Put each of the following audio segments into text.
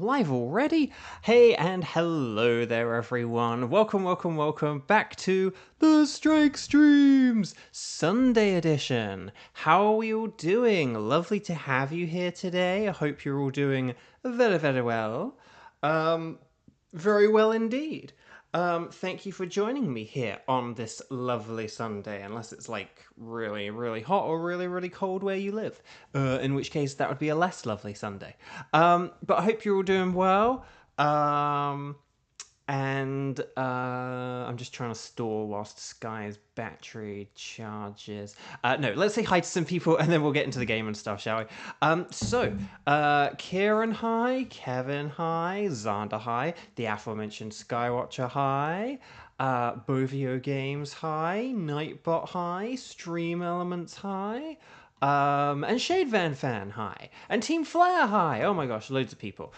Live already? Hey and hello there everyone. Welcome back to the Strike Streams Sunday edition. How are we all doing? Lovely to have you here today. I hope you're all doing very well. Very well indeed. Thank you for joining me here on this lovely Sunday, unless it's like really hot or really cold where you live, in which case that would be a less lovely Sunday. But I hope you're all doing well. I'm just trying to stall whilst Sky's battery charges. No, let's say hi to some people and then we'll get into the game and stuff, shall we? Kieran, hi. Kevin, hi. Xander, hi. The aforementioned Skywatcher, hi. Bovio Games, hi. Nightbot, hi. Stream Elements, hi. And Shade Van Fan, hi. And Team Flare, hi. Oh my gosh, loads of people.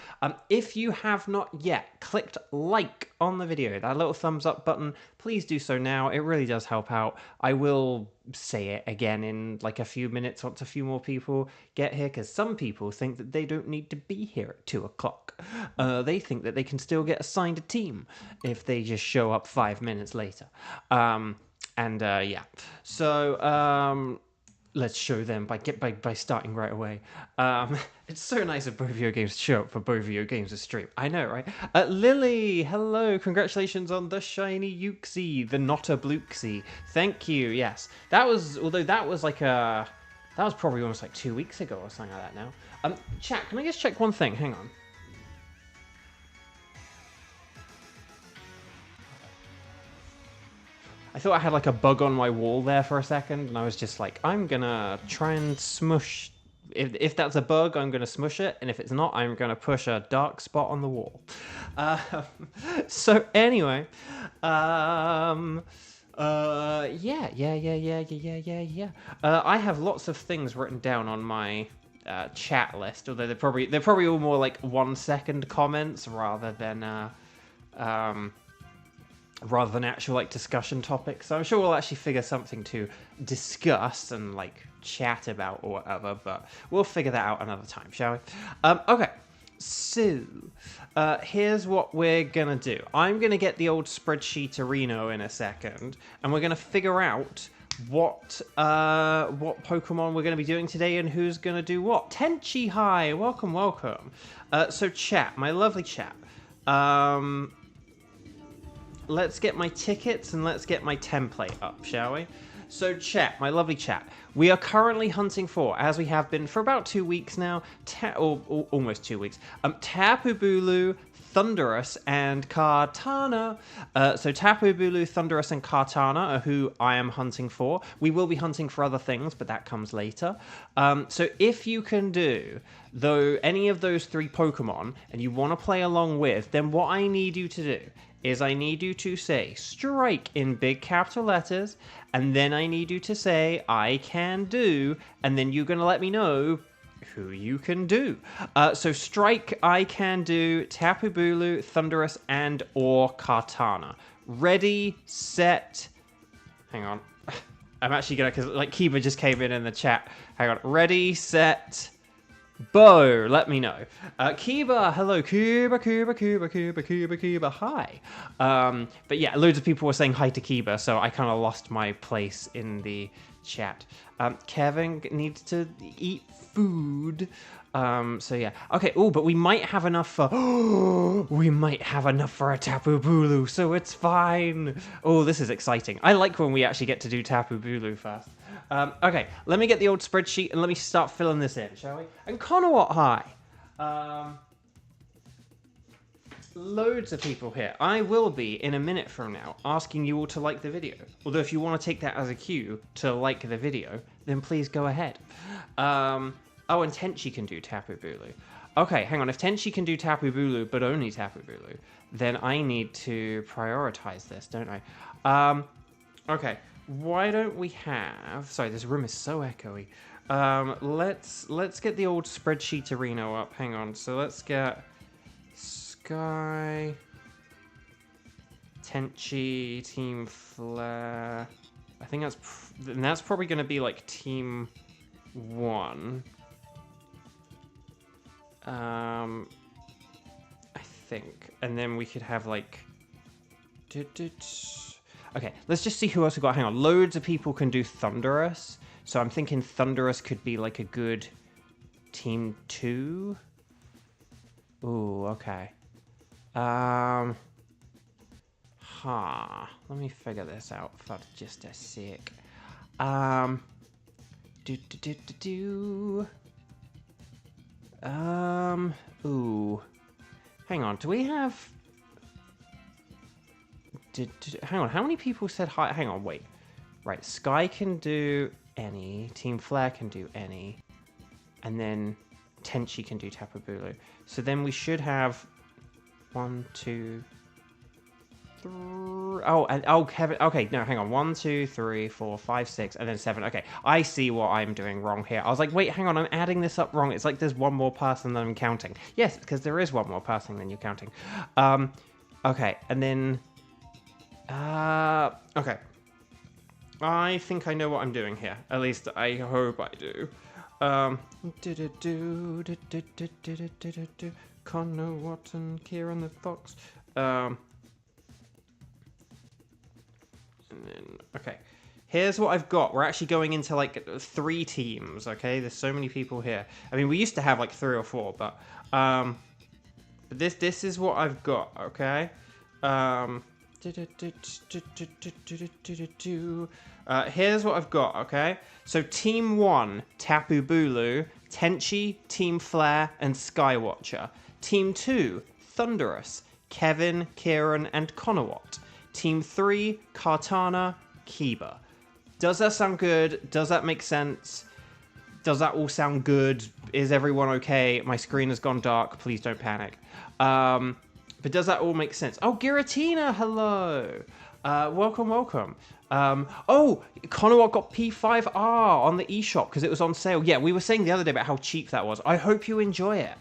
If you have not yet clicked like on the video, that little thumbs up button, please do so now. It really does help out. I will say it again in like a few minutes once a few more people get here, because some people think that they don't need to be here at 2 o'clock. They think that they can still get assigned a team if they just show up 5 minutes later. Let's show them by starting right away. It's so nice of Bovio Games to show up for Bovio Games' stream. I know, right? Lily, hello. Congratulations on the shiny Uxie, the not a Bluesky. Thank you, yes. That was probably almost like 2 weeks ago or something like that now. Chat, can I just check one thing? Hang on. I thought I had like a bug on my wall there for a second, and I was just like, I'm gonna try and smush. If that's a bug, I'm gonna smush it, and if it's not, I'm gonna push a dark spot on the wall. So anyway, yeah. I have lots of things written down on my chat list, although they're probably all more like 1 second comments rather than actual like discussion topics. So I'm sure we'll actually figure something to discuss and like chat about or whatever, but we'll figure that out another time, shall we? Okay, so here's what we're gonna do. I'm gonna get the old spreadsheet Reno in a second, and we're gonna figure out what Pokemon we're gonna be doing today and who's gonna do what. Tenchi, hi, welcome. So chat, my lovely chat. Let's get my tickets and let's get my template up, shall we? So chat, my lovely chat, we are currently hunting for, as we have been for about 2 weeks now, or almost 2 weeks, Tapu Bulu, Thundurus, and Kartana. So Tapu Bulu, Thundurus, and Kartana are who I am hunting for. We will be hunting for other things, but that comes later. So if you can do any of those 3 Pokemon and you want to play along with, then what I need you to do is I need you to say strike in big capital letters, and then I need you to say I can do, and then you're going to let me know who you can do. So strike, I can do, Tapu Bulu, Thundurus, and or Kartana. Ready, set, hang on. I'm actually going to, because like Kiba just came in the chat. Hang on, ready, set, Bo, let me know. Kiba, hello, Kiba, hi. But yeah, loads of people were saying hi to Kiba, so I kind of lost my place in the chat. Kevin needs to eat food. So yeah. Okay, but we might have enough for... we might have enough for a Tapu Bulu, so it's fine. Oh, this is exciting. I like when we actually get to do Tapu Bulu first. Okay, let me get the old spreadsheet and let me start filling this in, shall we? And Conowat, hi. Loads of people here. I will be, in a minute from now, asking you all to like the video. Although if you want to take that as a cue to like the video, then please go ahead. And Tenchi can do Tapu Bulu. Okay, hang on. If Tenchi can do Tapu Bulu, but only Tapu Bulu, then I need to prioritize this, don't I? Okay. Why don't we have... Sorry, this room is so echoey. Let's get the old spreadsheet Reno up. Hang on. So let's get Sky, Tenchi, Team Flare. I think that's probably going to be like Team 1. think. And then we could have, like... Okay, let's just see who else we got. Hang on, loads of people can do Thunderous. So I'm thinking Thunderous could be, like, a good team 2. Ooh, okay. Let me figure this out for just a sec. Ooh. Hang on, do we have... Hang on, how many people said hi? Hang on, wait. Right, Sky can do any. Team Flare can do any. And then Tenchi can do Tapu Bulu. So then we should have 1, 2, 3. Oh, Kevin. Okay, no, hang on. 1, 2, 3, 4, 5, 6, and then 7. Okay, I see what I'm doing wrong here. I was like, wait, hang on, I'm adding this up wrong. It's like there's one more person than I'm counting. Yes, because there is one more person than you're counting. Okay, and then... okay. I think I know what I'm doing here. At least I hope I do. Connor Watson, Kieran the Fox. And then, okay. Here's what I've got. We're actually going into like 3 teams, okay? There's so many people here. I mean, we used to have like 3 or 4, but this is what I've got, okay? Here's what I've got, okay? So Team 1, Tapu Bulu, Tenchi, Team Flare, and Skywatcher. Team 2, Thunderous, Kevin, Kieran, and Conowat. Team 3, Kartana, Kiba. Does that sound good? Does that make sense? Does that all sound good? Is everyone okay? My screen has gone dark. Please don't panic. But does that all make sense? Oh, Giratina, hello. Welcome, welcome. Oh, Conowat got P5R on the eShop because it was on sale. Yeah, we were saying the other day about how cheap that was. I hope you enjoy it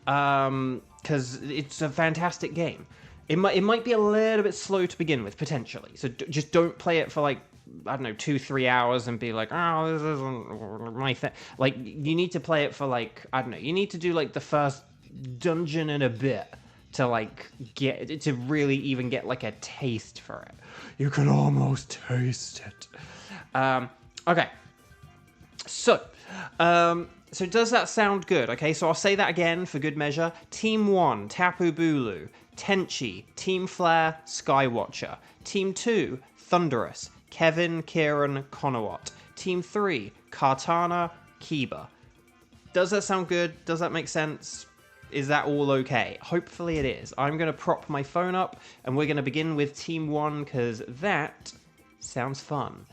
because it's a fantastic game. It might be a little bit slow to begin with, potentially. So just don't play it for, like, I don't know, 2-3 hours and be like, oh, this isn't my thing. Like, you need to play it for, like, I don't know, you need to do, like, the first dungeon and a bit to, like, to really even get, like, a taste for it. You can almost taste it. Okay. So does that sound good? Okay, so I'll say that again for good measure. Team 1, Tapu Bulu, Tenchi, Team Flare, Skywatcher. Team 2, Thunderous, Kevin, Kieran, Conowat. Team 3, Kartana, Kiba. Does that sound good? Does that make sense? Is that all okay? Hopefully it is. I'm going to prop my phone up, and we're going to begin with Team 1, because that sounds fun.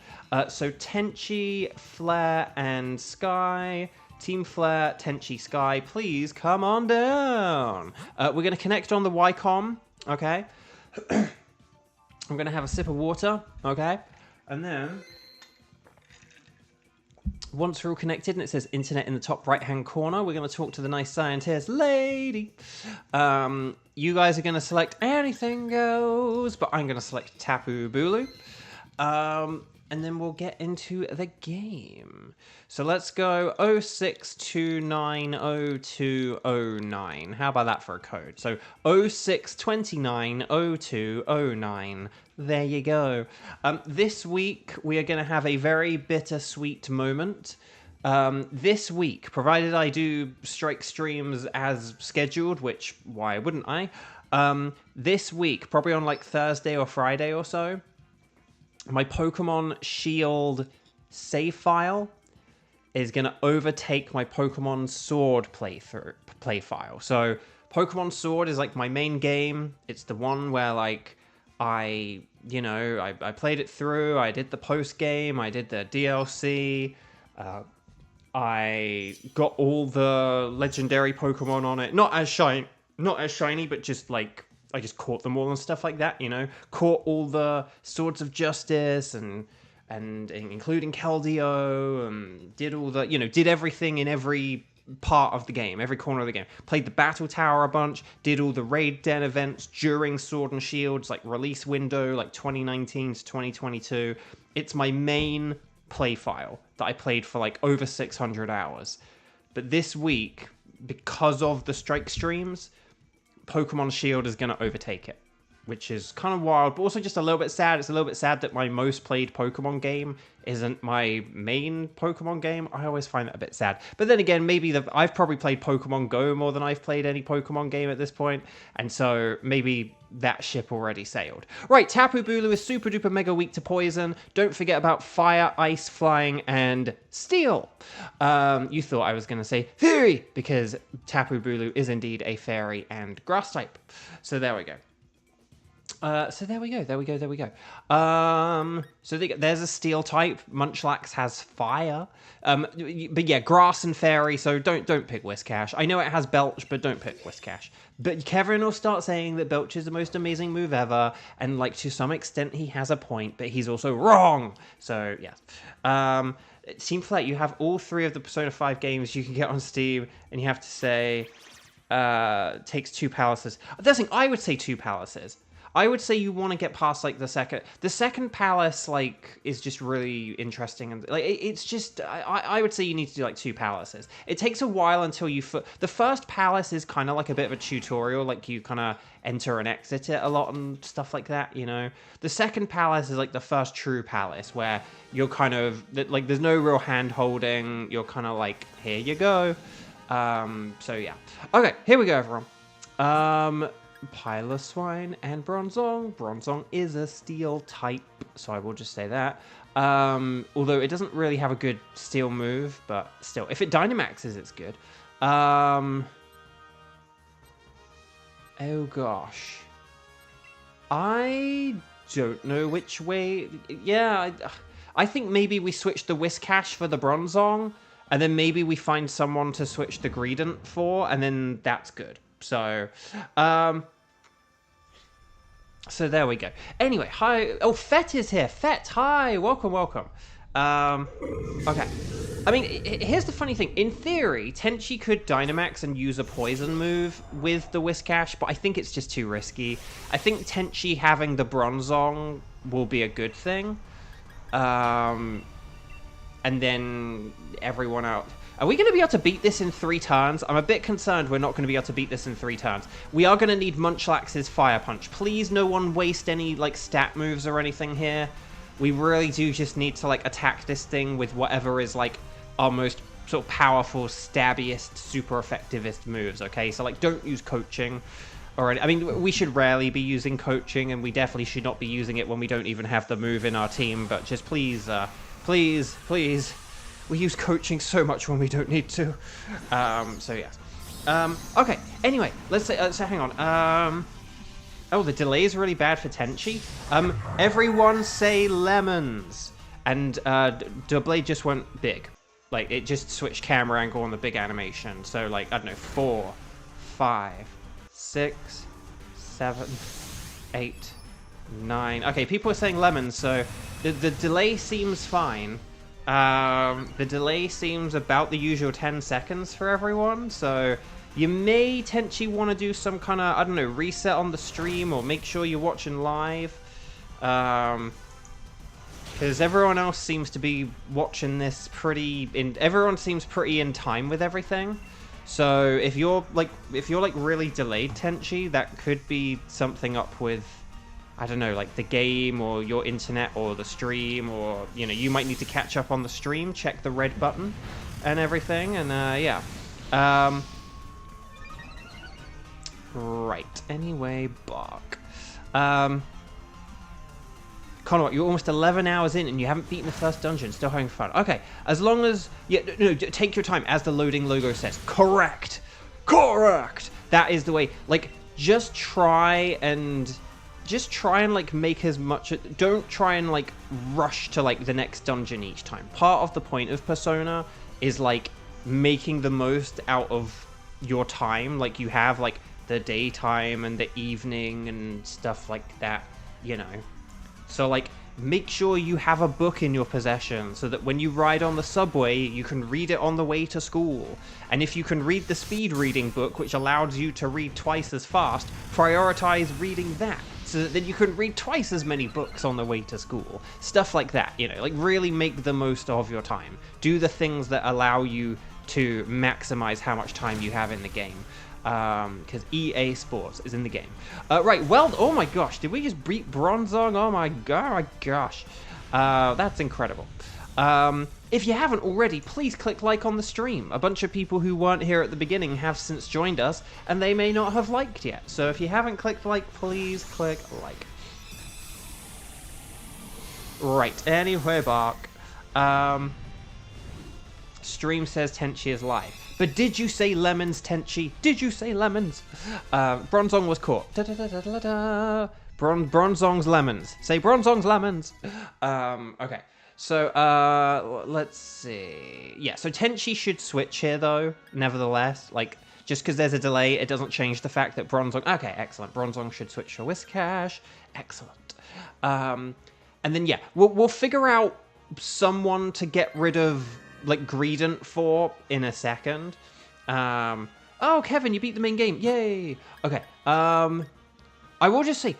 So Tenchi, Flare, and Sky. Team Flare, Tenchi, Sky, please come on down. We're going to connect on the Wycom, okay? I'm going to have a sip of water, okay? And then, once we're all connected and it says internet in the top right-hand corner, we're going to talk to the nice scientist lady. You guys are going to select anything goes, but I'm going to select Tapu Bulu. And then we'll get into the game. So let's go 06290209. How about that for a code? So 06290209. There you go. This week, we are going to have a very bittersweet moment. This week, provided I do strike streams as scheduled, which, why wouldn't I? This week, probably on like Thursday or Friday or so, my Pokemon Shield save file is going to overtake my Pokemon Sword play file. So Pokemon Sword is like my main game. It's the one where like I played it through. I did the post game. I did the DLC. I got all the legendary Pokemon on it. Not as shiny, but just like I just caught them all and stuff like that, you know. Caught all the Swords of Justice and including Keldeo, and did all the, did everything in every part of the game, every corner of the game. Played the Battle Tower a bunch, did all the Raid Den events during Sword and Shield's like release window, like 2019 to 2022. It's my main play file that I played for like over 600 hours. But this week, because of the strike streams, Pokemon Shield is going to overtake it, which is kind of wild, but also just a little bit sad. It's a little bit sad that my most played Pokemon game isn't my main Pokemon game. I always find that a bit sad. But then again, maybe I've probably played Pokemon Go more than I've played any Pokemon game at this point, and so maybe that ship already sailed. Right, Tapu Bulu is super duper mega weak to poison. Don't forget about fire, ice, flying, and steel. You thought I was going to say fairy, because Tapu Bulu is indeed a fairy and grass type. So there we go. So there we go. So there's a steel type. Munchlax has fire. But yeah, grass and fairy. So don't pick Whiscash. I know it has Belch, but don't pick Whiscash. But Kevin will start saying that Belch is the most amazing move ever, and like to some extent he has a point, but he's also wrong. So yeah. Team Flat, you have all 3 of the Persona 5 games you can get on Steam, and you have to say takes 2 palaces. That's the thing. I would say 2 palaces. I would say you want to get past like the second palace, like, is just really interesting, and like it's just I would say you need to do like 2 palaces. It takes a while until the first palace is kind of like a bit of a tutorial, like you kind of enter and exit it a lot and stuff like that, you know. The second palace is like the first true palace where you're kind of like there's no real hand holding. You're kind of like, here you go. So yeah. Okay, here we go, everyone. Piloswine and Bronzong. Bronzong is a steel type, so I will just say that. Although it doesn't really have a good steel move, but still, if it Dynamaxes, it's good. Oh gosh. I don't know which way. Yeah, I think maybe we switch the Whiscash for the Bronzong, and then maybe we find someone to switch the Greedent for, and then that's good. So, so there we go. Anyway, hi. Oh, Fett is here. Fett, hi. Welcome. Okay. I mean, here's the funny thing. In theory, Tenchi could Dynamax and use a poison move with the Whiscash, but I think it's just too risky. I think Tenchi having the Bronzong will be a good thing. And then everyone out. Are we going to be able to beat this in 3 turns? I'm a bit concerned we're not going to be able to beat this in 3 turns. We are going to need Munchlax's Fire Punch. Please, no one waste any, like, stat moves or anything here. We really do just need to, like, attack this thing with whatever is, like, our most sort of powerful, stabbiest, super effectivist moves, okay? So, like, don't use coaching. I mean, we should rarely be using coaching, and we definitely should not be using it when we don't even have the move in our team, but just please, please. We use coaching so much when we don't need to. So yes. Okay, anyway, let's say, so hang on. Oh, the delay is really bad for Tenchi. Everyone say lemons. And Doublade just went big. Like, it just switched camera angle on the big animation. So, like, I don't know, 4, 5, 6, 7, 8, 9. Okay, people are saying lemons, so the delay seems fine. The delay seems about the usual 10 seconds for everyone, so you may Tenchi want to do some kind of, I don't know, reset on the stream or make sure you're watching live. Because everyone else seems to be watching this everyone seems pretty in time with everything. So if you're like really delayed, Tenchi, that could be something up with, I don't know, like the game or your internet or the stream, or, you know, you might need to catch up on the stream, check the red button and everything, and yeah. Right, anyway, bark. Conor, you're almost 11 hours in and you haven't beaten the first dungeon, still having fun. Okay, as long as, yeah, no, take your time, as the loading logo says. Correct! That is the way. Like, just try and like make as much, don't try and like rush to like the next dungeon each time. Part of the point of Persona is like making the most out of your time. Like, you have like the daytime and the evening and stuff like that, you know. So like, make sure you have a book in your possession so that when you ride on the subway, you can read it on the way to school. And if you can read the speed reading book, which allows you to read twice as fast, prioritize reading that, so that then you can read twice as many books on the way to school. Stuff like that, you know, like really make the most of your time. Do the things that allow you to maximize how much time you have in the game. because EA Sports is in the game. Right, well, oh my gosh, did we just beat Bronzong? Oh my gosh. That's incredible. If you haven't already, please click like on the stream. A bunch of people who weren't here at the beginning have since joined us, and they may not have liked yet. So if you haven't clicked like, please click like. Right, anyway, Bark. Stream says Tenchi is live. But did you say lemons, Tenchi? Did you say lemons? Bronzong was caught. Bronzong's lemons. Say Bronzong's lemons. Okay. So, let's see. Yeah, so Tenchi should switch here, though, nevertheless. Like, just because there's a delay, it doesn't change the fact that Bronzong... Okay, excellent. Bronzong should switch to Whiscash. Excellent. And then, yeah, we'll figure out someone to get rid of... like Greedent for in a second. Oh, Kevin, you beat the main game. Yay. Okay. I will just say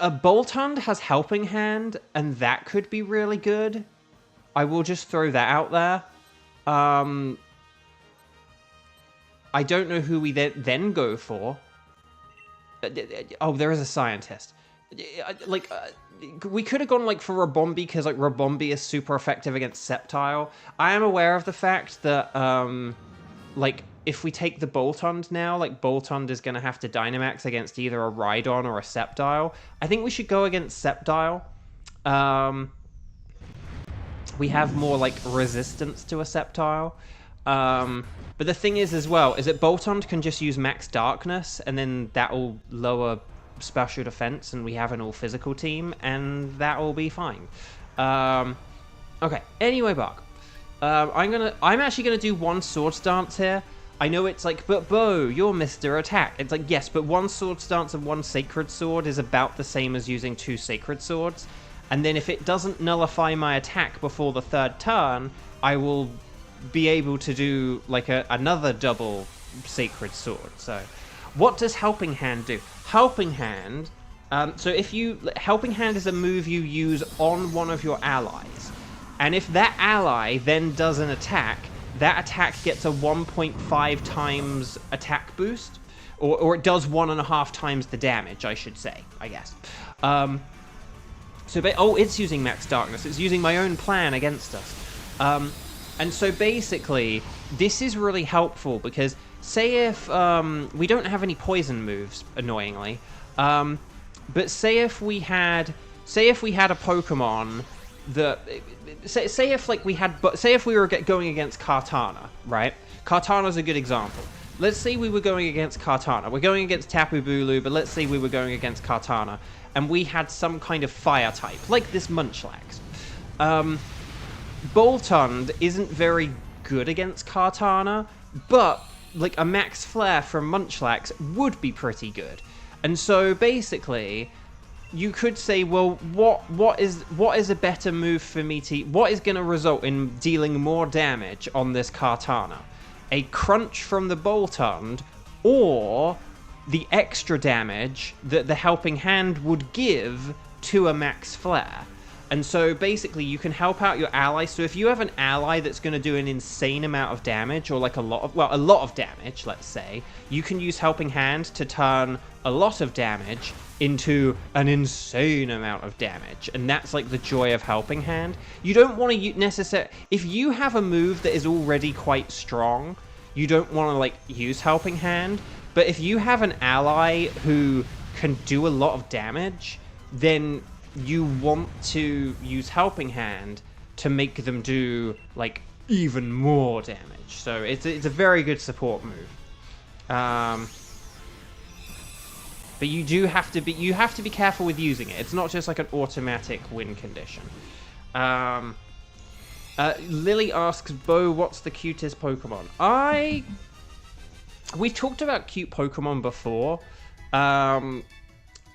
a Boltund has Helping Hand, and that could be really good. I will just throw that out there. I don't know who we then go for. Oh, there is a scientist. Like, we could have gone, like, for Rabombi, because, like, Rabombi is super effective against Sceptile. I am aware of the fact that, like, if we take the Boltund now, like, Boltund is going to have to Dynamax against either a Rhydon or a Sceptile. I think we should go against Sceptile. We have more, like, resistance to a Sceptile. But the thing is, as well, is that Boltund can just use Max Darkness, and then that will lower... special defense, and we have an all-physical team, and that will be fine. Okay, anyway, Bark. I'm actually gonna do one Sword Stance here. I know it's like, but Bo, you're Mr. Attack. It's like, yes, but one Sword Stance and one Sacred Sword is about the same as using two Sacred Swords. And then if it doesn't nullify my attack before the third turn, I will be able to do, like, another double Sacred Sword. So, what does Helping Hand do? Helping Hand, so if you... Helping Hand is a move you use on one of your allies. And if that ally then does an attack, that attack gets a 1.5 times attack boost. Or it does 1.5 times the damage, I should say, I guess. Oh, it's using Max Darkness. It's using my own plan against us. And so basically, this is really helpful because... Say if we don't have any poison moves, annoyingly, but say if we had a Pokemon that say if we were going against Kartana, right? Kartana's a good example. Let's say we were going against Kartana. We're going against Tapu Bulu, but let's say we were going against Kartana, and we had some kind of fire type, like this Munchlax. Boltund isn't very good against Kartana, but like a Max Flare from Munchlax would be pretty good. And so basically, you could say, well, what is a better move for me to... What is going to result in dealing more damage on this Kartana? A Crunch from the Boltund, or the extra damage that the Helping Hand would give to a Max Flare. And so basically you can help out your ally. So if you have an ally that's going to do an insane amount of damage, or like a lot of damage, let's say, you can use Helping Hand to turn a lot of damage into an insane amount of damage. And that's like the joy of Helping Hand. You don't want to necessarily... If you have a move that is already quite strong, you don't want to like use Helping Hand. But if you have an ally who can do a lot of damage, then... you want to use Helping Hand to make them do, like, even more damage. So it's a very good support move. But you have to be careful with using it. It's not just like an automatic win condition. Lily asks, Bo, what's the cutest Pokemon? We've talked about cute Pokemon before.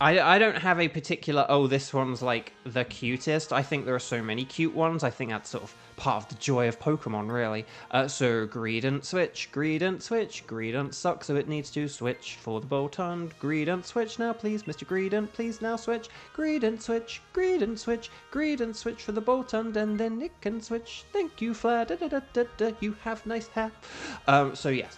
I don't have a particular, oh, this one's like the cutest. I think there are so many cute ones. I think that's sort of part of the joy of Pokemon, really. So Greedent switch, Greedent switch, Greedent sucks, so it needs to switch for the Boltund. Greedent switch now, please, Mr. Greedent, please now switch. Greedent switch, Greedent switch, Greedent switch for the Boltund, and then it can switch. Thank you, Flare, da da da da da, you have nice hair. So yes.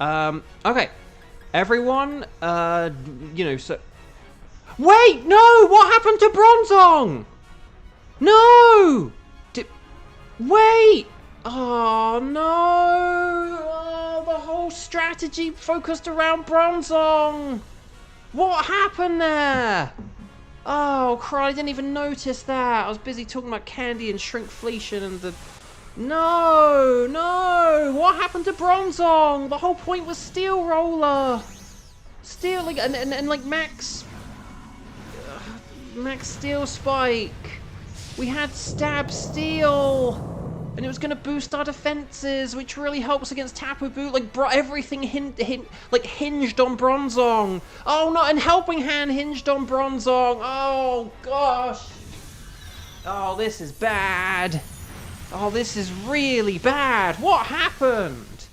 Okay. Everyone, you know, so... Wait, no! What happened to Bronzong? No! Wait! Oh, no! Oh, the whole strategy focused around Bronzong! What happened there? Oh, crap, I didn't even notice that. I was busy talking about candy and shrinkflation and the... No! No! What happened to Bronzong? The whole point was Steel Roller! Steel, like, and like, Max Steel Spike! We had Stab Steel! And it was going to boost our defenses, which really helps against Tapu Bulu. Like, everything hinged on Bronzong. Oh, no, and Helping Hand hinged on Bronzong. Oh, gosh. Oh, this is bad. Oh, this is really bad. What happened?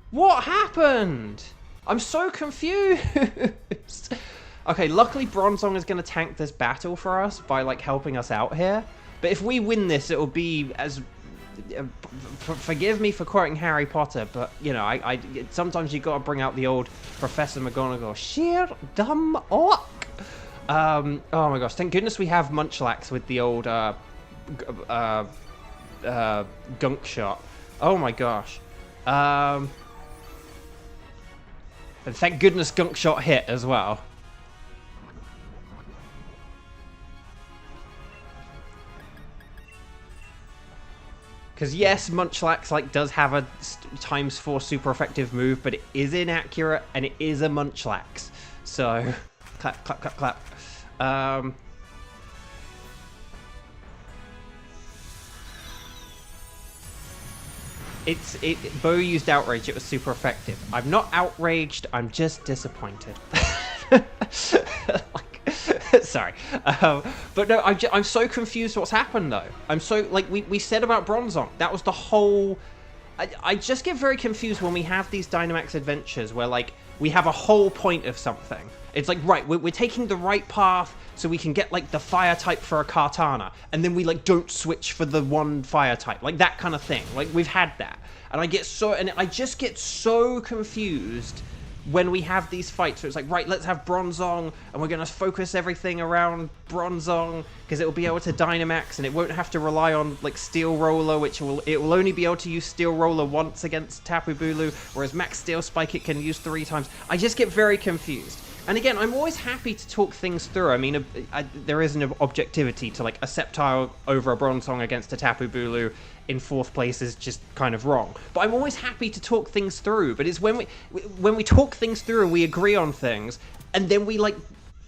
What happened? I'm so confused. Okay, luckily Bronzong is going to tank this battle for us by, like, helping us out here. But if we win this, it will be as... forgive me for quoting Harry Potter, but, you know, I sometimes you got to bring out the old Professor McGonagall. Sheer dumb orc. Oh my gosh, thank goodness we have Munchlax with the old gunk shot. Oh my gosh. And thank goodness gunk shot hit as well. Because yes, Munchlax like does have a ×4 super effective move, but it is inaccurate and it is a Munchlax. So clap, clap, clap, clap. Bo used Outrage. It was super effective. I'm not outraged. I'm just disappointed. Sorry. But no, I'm so confused what's happened, though. I'm so, like, we said about Bronzong. That was the whole... I just get very confused when we have these Dynamax Adventures where, like, we have a whole point of something. It's like, right, we're taking the right path so we can get, like, the fire type for a Kartana. And then we, like, don't switch for the one fire type. Like, that kind of thing. Like, we've had that. And I just get so confused when we have these fights, so it's like, right, let's have Bronzong, and we're going to focus everything around Bronzong, because it will be able to Dynamax, and it won't have to rely on, like, Steel Roller, it will only be able to use Steel Roller once against Tapu Bulu, whereas Max Steel Spike it can use 3 times. I just get very confused. And again, I'm always happy to talk things through. I mean, there is an objectivity to, like, a Sceptile over a Bronzong against a Tapu Bulu in 4th place is just kind of wrong. But I'm always happy to talk things through. But it's when we talk things through and we agree on things, and then we, like,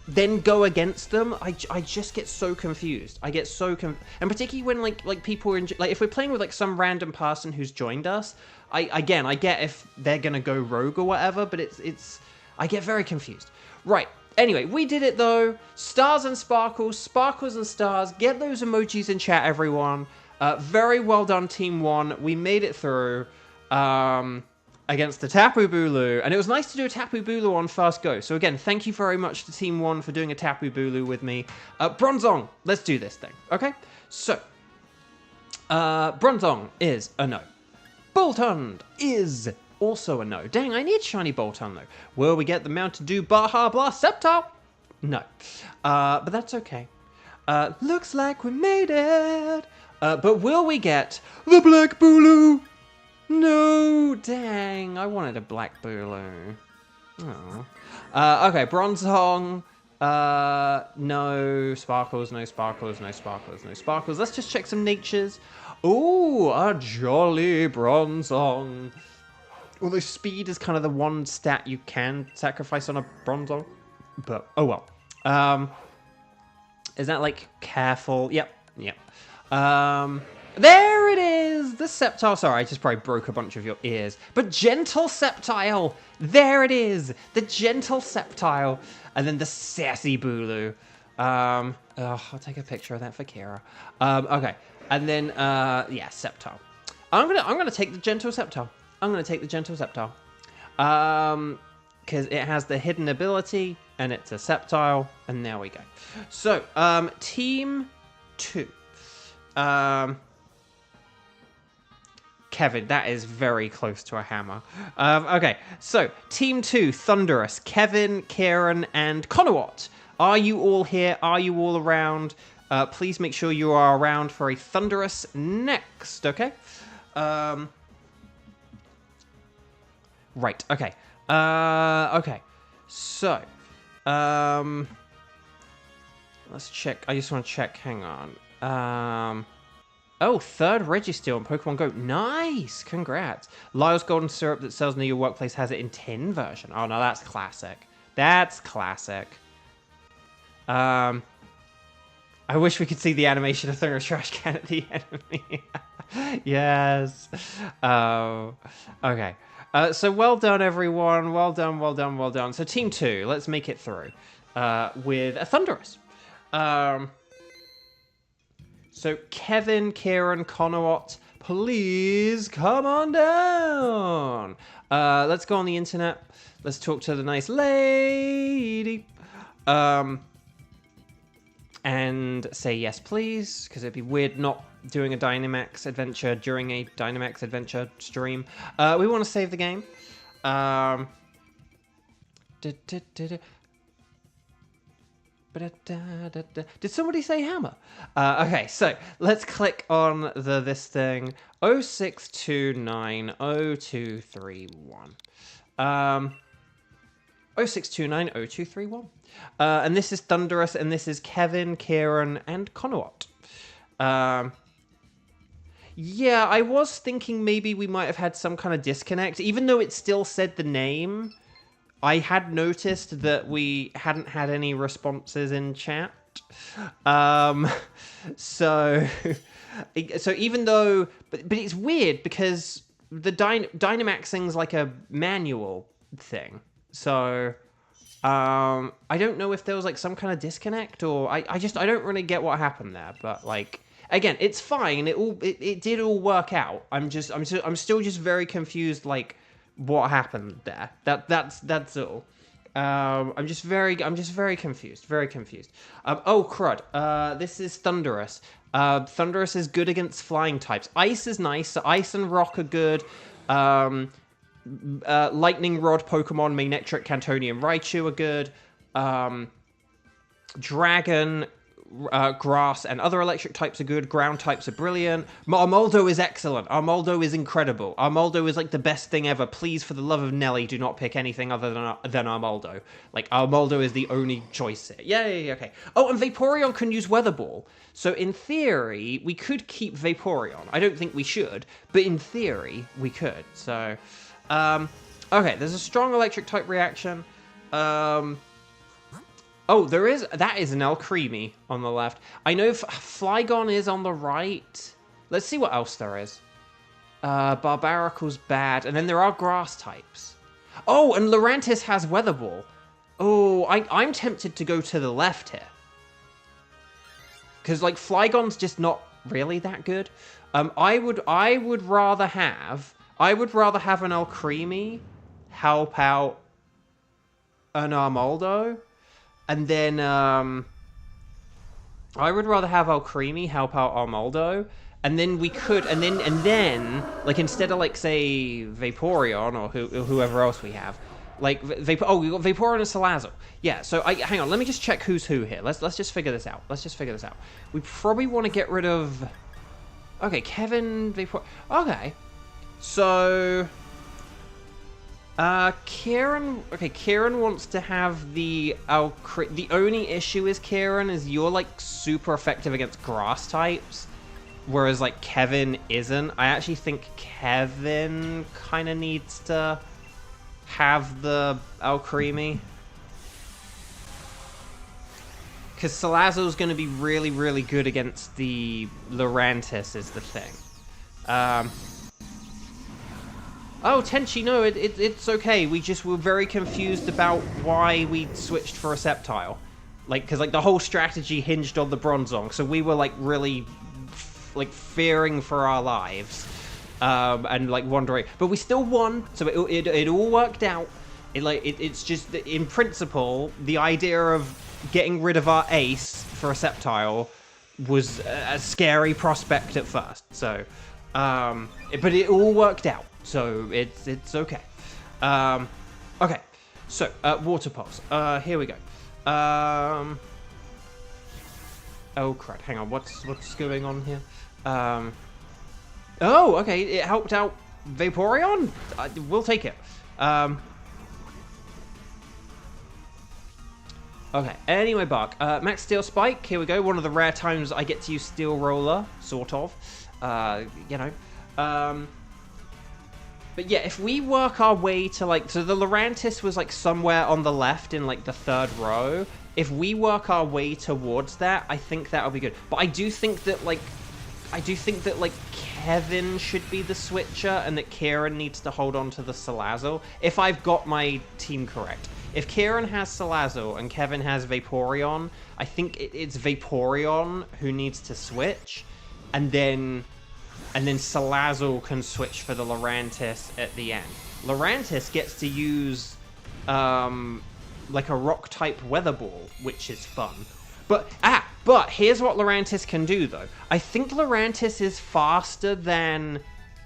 then go against them, I just get so confused. I get so and particularly when, like people are like, if we're playing with, like, some random person who's joined us, I get if they're gonna go rogue or whatever, but I get very confused. Right. Anyway, we did it, though. Stars and sparkles, sparkles and stars. Get those emojis in chat, everyone. Very well done, Team 1. We made it through against the Tapu Bulu. And it was nice to do a Tapu Bulu on first go. So again, thank you very much to Team 1 for doing a Tapu Bulu with me. Bronzong, let's do this thing, okay? So, Bronzong is a no. Boltund is also a no. Dang, I need Shiny Boltund, though. Will we get the Mountain Dew Baja Blast Sceptile? No. But that's okay. Looks like we made it. But will we get the Black Bulu? No, dang. I wanted a Black Bulu. Oh. Okay, Bronzong. No sparkles, no sparkles, no sparkles, no sparkles. Let's just check some natures. Ooh, a jolly Bronzong. Although speed is kind of the one stat you can sacrifice on a Bronzong. But, oh well. Is that, like, careful? Yep. There it is! The Sceptile. Sorry, I just probably broke a bunch of your ears. But Gentle Sceptile! There it is! The Gentle Sceptile. And then the Sassy Bulu. I'll take a picture of that for Kira. Okay. And then, yeah, Sceptile. I'm gonna take the Gentle Sceptile. Because it has the hidden ability, and it's a Sceptile, and there we go. So, Team 2. Kevin, that is very close to a hammer. Okay, so Team 2, Thunderous, Kevin, Kieran, and Conowat. Are you all here? Are you all around? Please make sure you are around for a Thunderous next, okay? Right, okay. Okay, so, let's check. I just want to check, hang on. Oh, third Registeel on Pokemon Go. Nice! Congrats. Lyle's Golden Syrup that sells near your workplace has it in tin version. Oh, no, that's classic. That's classic. I wish we could see the animation of throwing a trash can at the enemy. Yes. Okay. So well done, everyone. Well done, well done, well done. So Team 2, let's make it through with a Thunderous. So Kevin, Kieran, Conowat, please come on down. Let's go on the internet. Let's talk to the nice lady. And say yes, please, because it'd be weird not doing a Dynamax adventure during a Dynamax adventure stream. We want to save the game. Did somebody say hammer? Okay, so let's click on this thing. 06290231. 06290231. And this is Thunderous, and this is Kevin, Kieran, and Conowat. Yeah, I was thinking maybe we might have had some kind of disconnect. Even though it still said the name, I had noticed that we hadn't had any responses in chat. So even though... But it's weird, because the Dynamaxing's like a manual thing. So... I don't know if there was like some kind of disconnect, or I don't really get what happened there. But like, again, it's fine. It did all work out. I'm still just very confused. Like, what happened there? That's all. I'm just very confused. Very confused. Oh crud. This is Thunderous. Thunderous is good against flying types. Ice is nice. So Ice and Rock are good. Lightning Rod Pokemon, Manectric, Cantonian, Raichu are good. Dragon, Grass, and other electric types are good. Ground types are brilliant. Armaldo is excellent. Armaldo is incredible. Armaldo is like the best thing ever. Please, for the love of Nelly, do not pick anything other than Armaldo. Like, Armaldo is the only choice here. Yeah, okay. Oh, and Vaporeon can use Weather Ball. So in theory, we could keep Vaporeon. I don't think we should, but in theory, we could. So... okay, there's a strong electric type reaction. Oh, that is an Alcremie on the left. I know Flygon is on the right. Let's see what else there is. Barbaricle's bad, and then there are grass types. Oh, and Lurantis has Weather Ball. Oh, I'm tempted to go to the left here. Because, like, Flygon's just not really that good. I would rather have an Alcremie help out an Armaldo, and then I would rather have Alcremie help out Armaldo, and then we could, and then like, instead of, like, say Vaporeon or whoever else we have, like we got Vaporeon and Salazzle. Yeah, so hang on, let me just check who's who here. Let's just figure this out. We probably want to get rid of. Okay, Kevin, Vaporeon. Okay. So, Kieran wants to have the the only issue is, Kieran, is you're, like, super effective against grass types, whereas, like, Kevin isn't. I actually think Kevin kind of needs to have the Alcremie, because Salazzle's going to be really, really good against the Lurantis is the thing. Oh, Tenchi, no, it's okay. We just were very confused about why we switched for a Sceptile. Like, because, like, the whole strategy hinged on the Bronzong, so we were, like, really, like, fearing for our lives. And, like, wondering. But we still won, so it all worked out. It's just, that in principle, the idea of getting rid of our ace for a Sceptile was a scary prospect at first, so... But it all worked out, so it's okay. Okay, so water pulse. Here we go. Oh crap! Hang on. What's going on here? Oh, okay. It helped out Vaporeon. We'll take it. Okay, anyway, Bark. Max Steel Spike, here we go. One of the rare times I get to use Steel Roller, sort of. You know. But yeah, if we work our way to, like... So the Lurantis was, like, somewhere on the left in, like, the third row. If we work our way towards that, I think that'll be good. But I do think that, like... Kevin should be the switcher and that Kieran needs to hold on to the Salazzle. If I've got my team correct. If Kieran has Salazzle and Kevin has Vaporeon, I think it's Vaporeon who needs to switch. And then Salazzle can switch for the Lurantis at the end. Lurantis gets to use like a rock-type Weather Ball, which is fun. But here's what Lurantis can do, though. I think Lurantis is faster than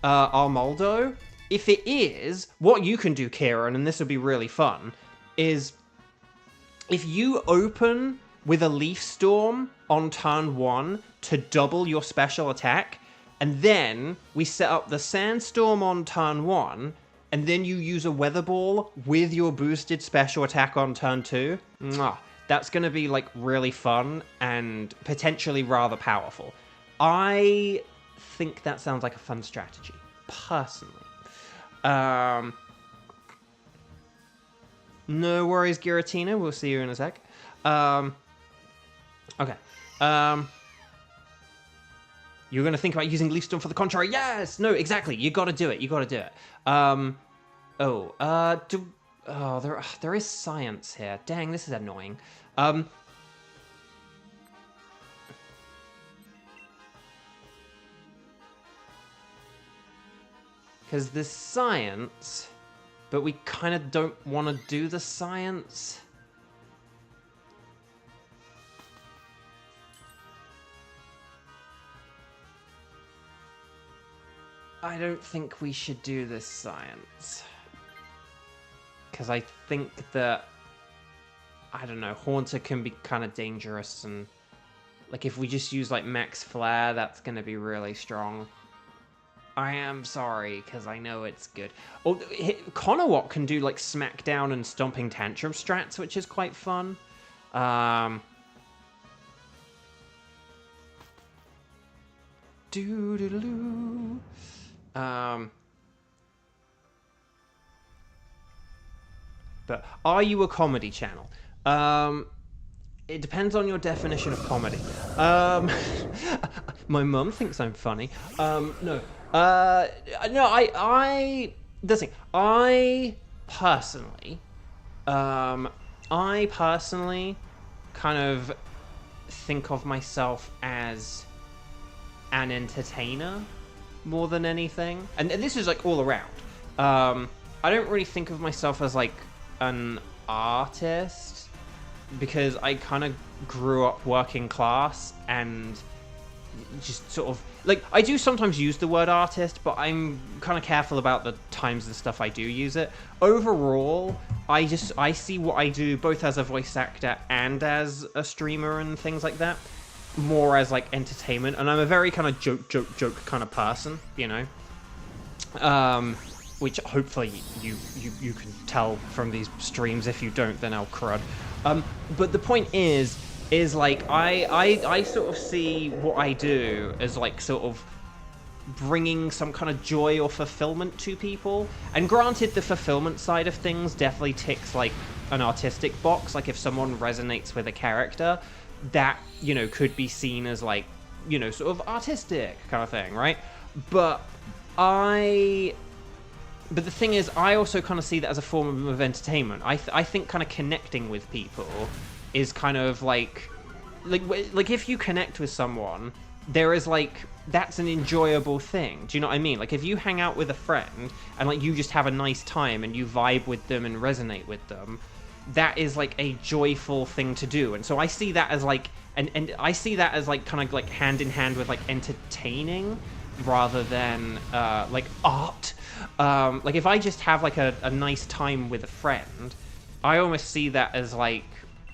Armaldo. If it is, what you can do, Kieran, and this would be really fun, is if you open with a Leaf Storm on turn 1 to double your special attack, and then we set up the Sandstorm on turn 1, and then you use a Weather Ball with your boosted special attack on turn 2, that's going to be, like, really fun and potentially rather powerful. I think that sounds like a fun strategy, personally. No worries, Giratina. We'll see you in a sec. Okay. You're going to think about using Leaf Storm for the contrary. Yes! No, exactly. You got to do it. You got to do it. There is science here. Dang, this is annoying. Because there's science, but we kind of don't want to do the science. I don't think we should do this science. Because I think that, I don't know, Haunter can be kind of dangerous, and like if we just use like Max Flare, that's going to be really strong. I am sorry, because I know it's good. Oh, Conowat can do like Smackdown and Stomping Tantrum strats, which is quite fun. Doo-doo-doo-doo. But are you a comedy channel? It depends on your definition of comedy. My mum thinks I'm funny. No. The thing, I personally kind of think of myself as an entertainer more than anything. And this is like all around. I don't really think of myself as like an artist because I kind of grew up working class and just sort of like I do sometimes use the word artist, but I'm kind of careful about the times and stuff I do use it. Overall, I see what I do both as a voice actor and as a streamer and things like that more as like entertainment, and I'm a very kind of joke kind of person, you know. Which hopefully you can tell from these streams. If you don't, then I'll crud. But the point is like I sort of see what I do as like sort of bringing some kind of joy or fulfillment to people. And granted, the fulfillment side of things definitely ticks like an artistic box. Like if someone resonates with a character, that, you know, could be seen as like, you know, sort of artistic kind of thing, right? But the thing is, I also kind of see that as a form of entertainment. I think kind of connecting with people is kind of like if you connect with someone, there is like, that's an enjoyable thing. Do you know what I mean? Like if you hang out with a friend and like you just have a nice time and you vibe with them and resonate with them, that is like a joyful thing to do. And so I see that as like, and I see that as like kind of like hand in hand with like entertaining. rather than like art. Like if I just have like a nice time with a friend, I almost see that as like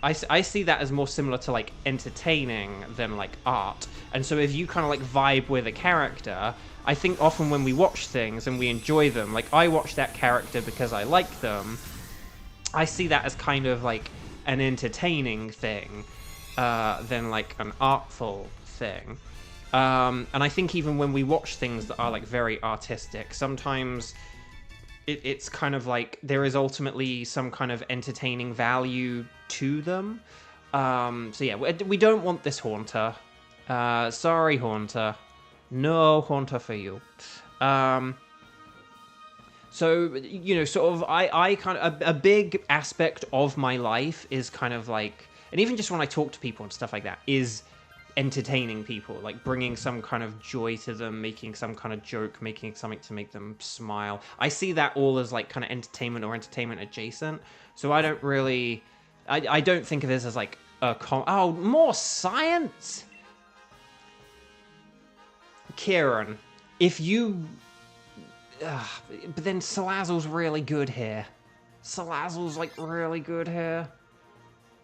I see that as more similar to like entertaining than like art. And so if you kind of like vibe with a character, I think often when we watch things and we enjoy them, like I watch that character because I like them, I see that as kind of like an entertaining thing than like an artful thing. And I think even when we watch things that are like very artistic, sometimes it's kind of like there is ultimately some kind of entertaining value to them. So yeah, we don't want this Haunter. Sorry, Haunter. No Haunter for you. So, you know, sort of, I kind of, a big aspect of my life is kind of like, and even just when I talk to people and stuff like that, is entertaining people, like bringing some kind of joy to them, making some kind of joke, making something to make them smile. I see that all as like kind of entertainment or entertainment adjacent. So I don't really, I don't think of this as like a oh, more science? Kieran, if you... but then Salazzle's really good here. Salazzle's like really good here.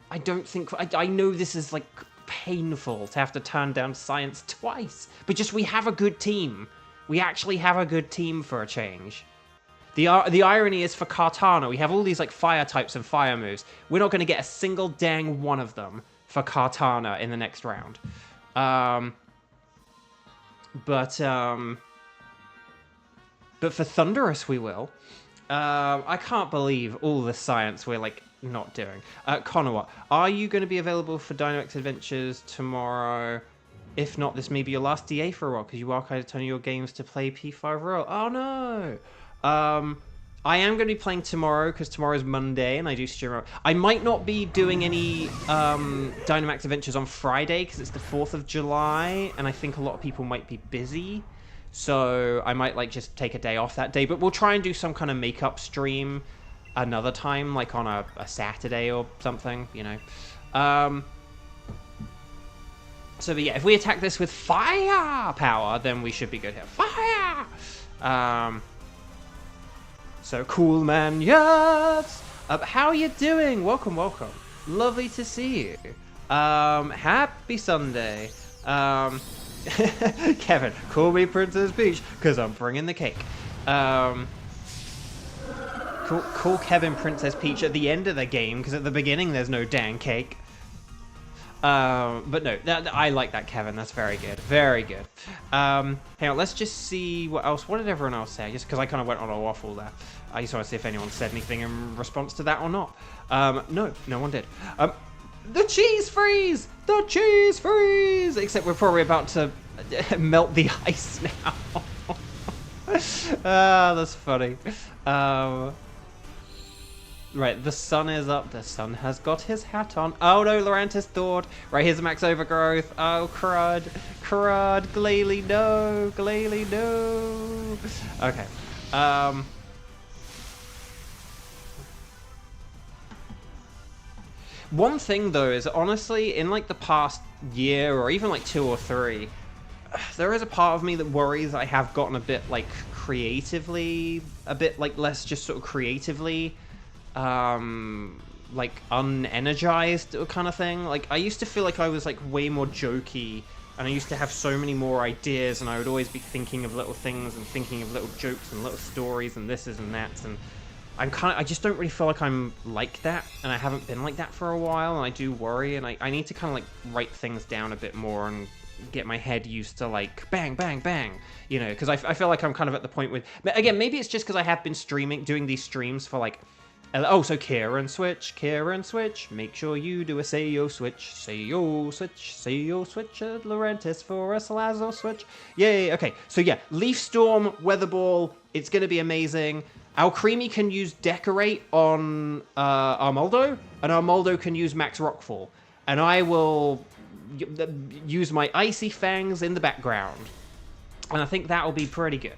I don't think... I know this is like painful to have to turn down science twice, but just we have a good team. We actually have a good team for a change. The irony is for Kartana, we have all these like fire types and fire moves. We're not going to get a single dang one of them for Kartana in the next round. But for Thunderous we will. I can't believe all the science we're like not doing. Konawa, are you going to be available for Dynamax Adventures tomorrow? If not, this may be your last DA for a while because you archived a ton of your games to play P5 Royal. Oh no! I am going to be playing tomorrow because tomorrow's Monday and I do stream. I might not be doing any Dynamax Adventures on Friday because it's the 4th of July and I think a lot of people might be busy. So I might like just take a day off that day, but we'll try and do some kind of makeup stream another time, like on a Saturday or something, you know. So but yeah, if we attack this with fire power, then we should be good here. Fire! So cool, man. Yes! How are you doing? Welcome, welcome. Lovely to see you. Happy Sunday. Kevin, call me Princess Peach, because I'm bringing the cake. Call Kevin Princess Peach at the end of the game, because at the beginning there's no dang cake. But no, I like that, Kevin. That's very good. Very good. Hang on, let's just see what else. What did everyone else say? Just because I kind of went on a waffle there. I just want to see if anyone said anything in response to that or not. No one did. The cheese freeze! The cheese freeze! Except we're probably about to melt the ice now. That's funny. Right, the sun is up. The sun has got his hat on. Oh no, Lorantis thawed. Right, here's a max overgrowth. Oh, crud. Crud. Glalie, no. Glalie, no. Okay. One thing, though, is honestly, in like the past year or even like 2 or 3, there is a part of me that worries I have gotten a bit like creatively, a bit like less just sort of creatively like unenergized kind of thing. Like I used to feel like I was like way more jokey and I used to have so many more ideas and I would always be thinking of little things and thinking of little jokes and little stories and this and that, and I just don't really feel like I'm like that, and I haven't been like that for a while, and I do worry, and I need to kind of like write things down a bit more and get my head used to like bang, bang, bang, you know, because I feel like I'm kind of at the point with, again, maybe it's just because I have been doing these streams for like, oh, so Kieran switch, make sure you do a Sayo switch at Laurentis for a Salazzle switch. Yay, okay, so yeah, Leaf Storm, Weather Ball, it's going to be amazing. Alcremie can use Decorate on Armaldo, and Armaldo can use Max Rockfall. And I will use my Icy Fangs in the background. And I think that will be pretty good.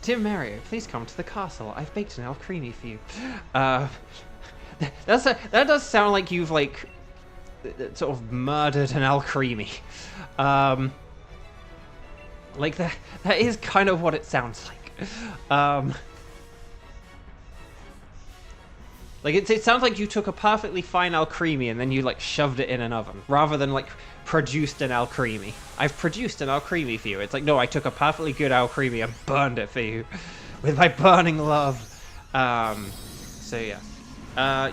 Dear Mario, please come to the castle. I've baked an alcremie for you. That does sound like you've, like, sort of murdered an alcremie. Like, that is kind of what it sounds like. Like, it sounds like you took a perfectly fine alcremie and then you, like, shoved it in an oven, rather than, like, produced an alcremie. I've produced an alcremie for you. It's like, no, I took a perfectly good alcremie and burned it for you with my burning love. So, yeah.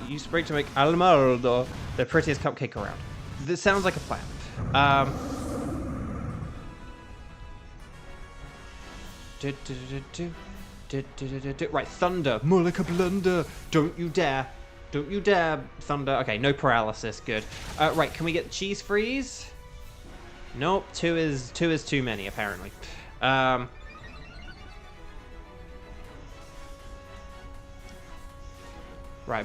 You sprayed to make Almaldo the prettiest cupcake around. This sounds like a plan. Right, Thunder. More like a blunder. Don't you dare. Don't you dare, Thunder. Okay, no paralysis. Good. Right, can we get cheese freeze? Nope, two is too many, apparently. Right,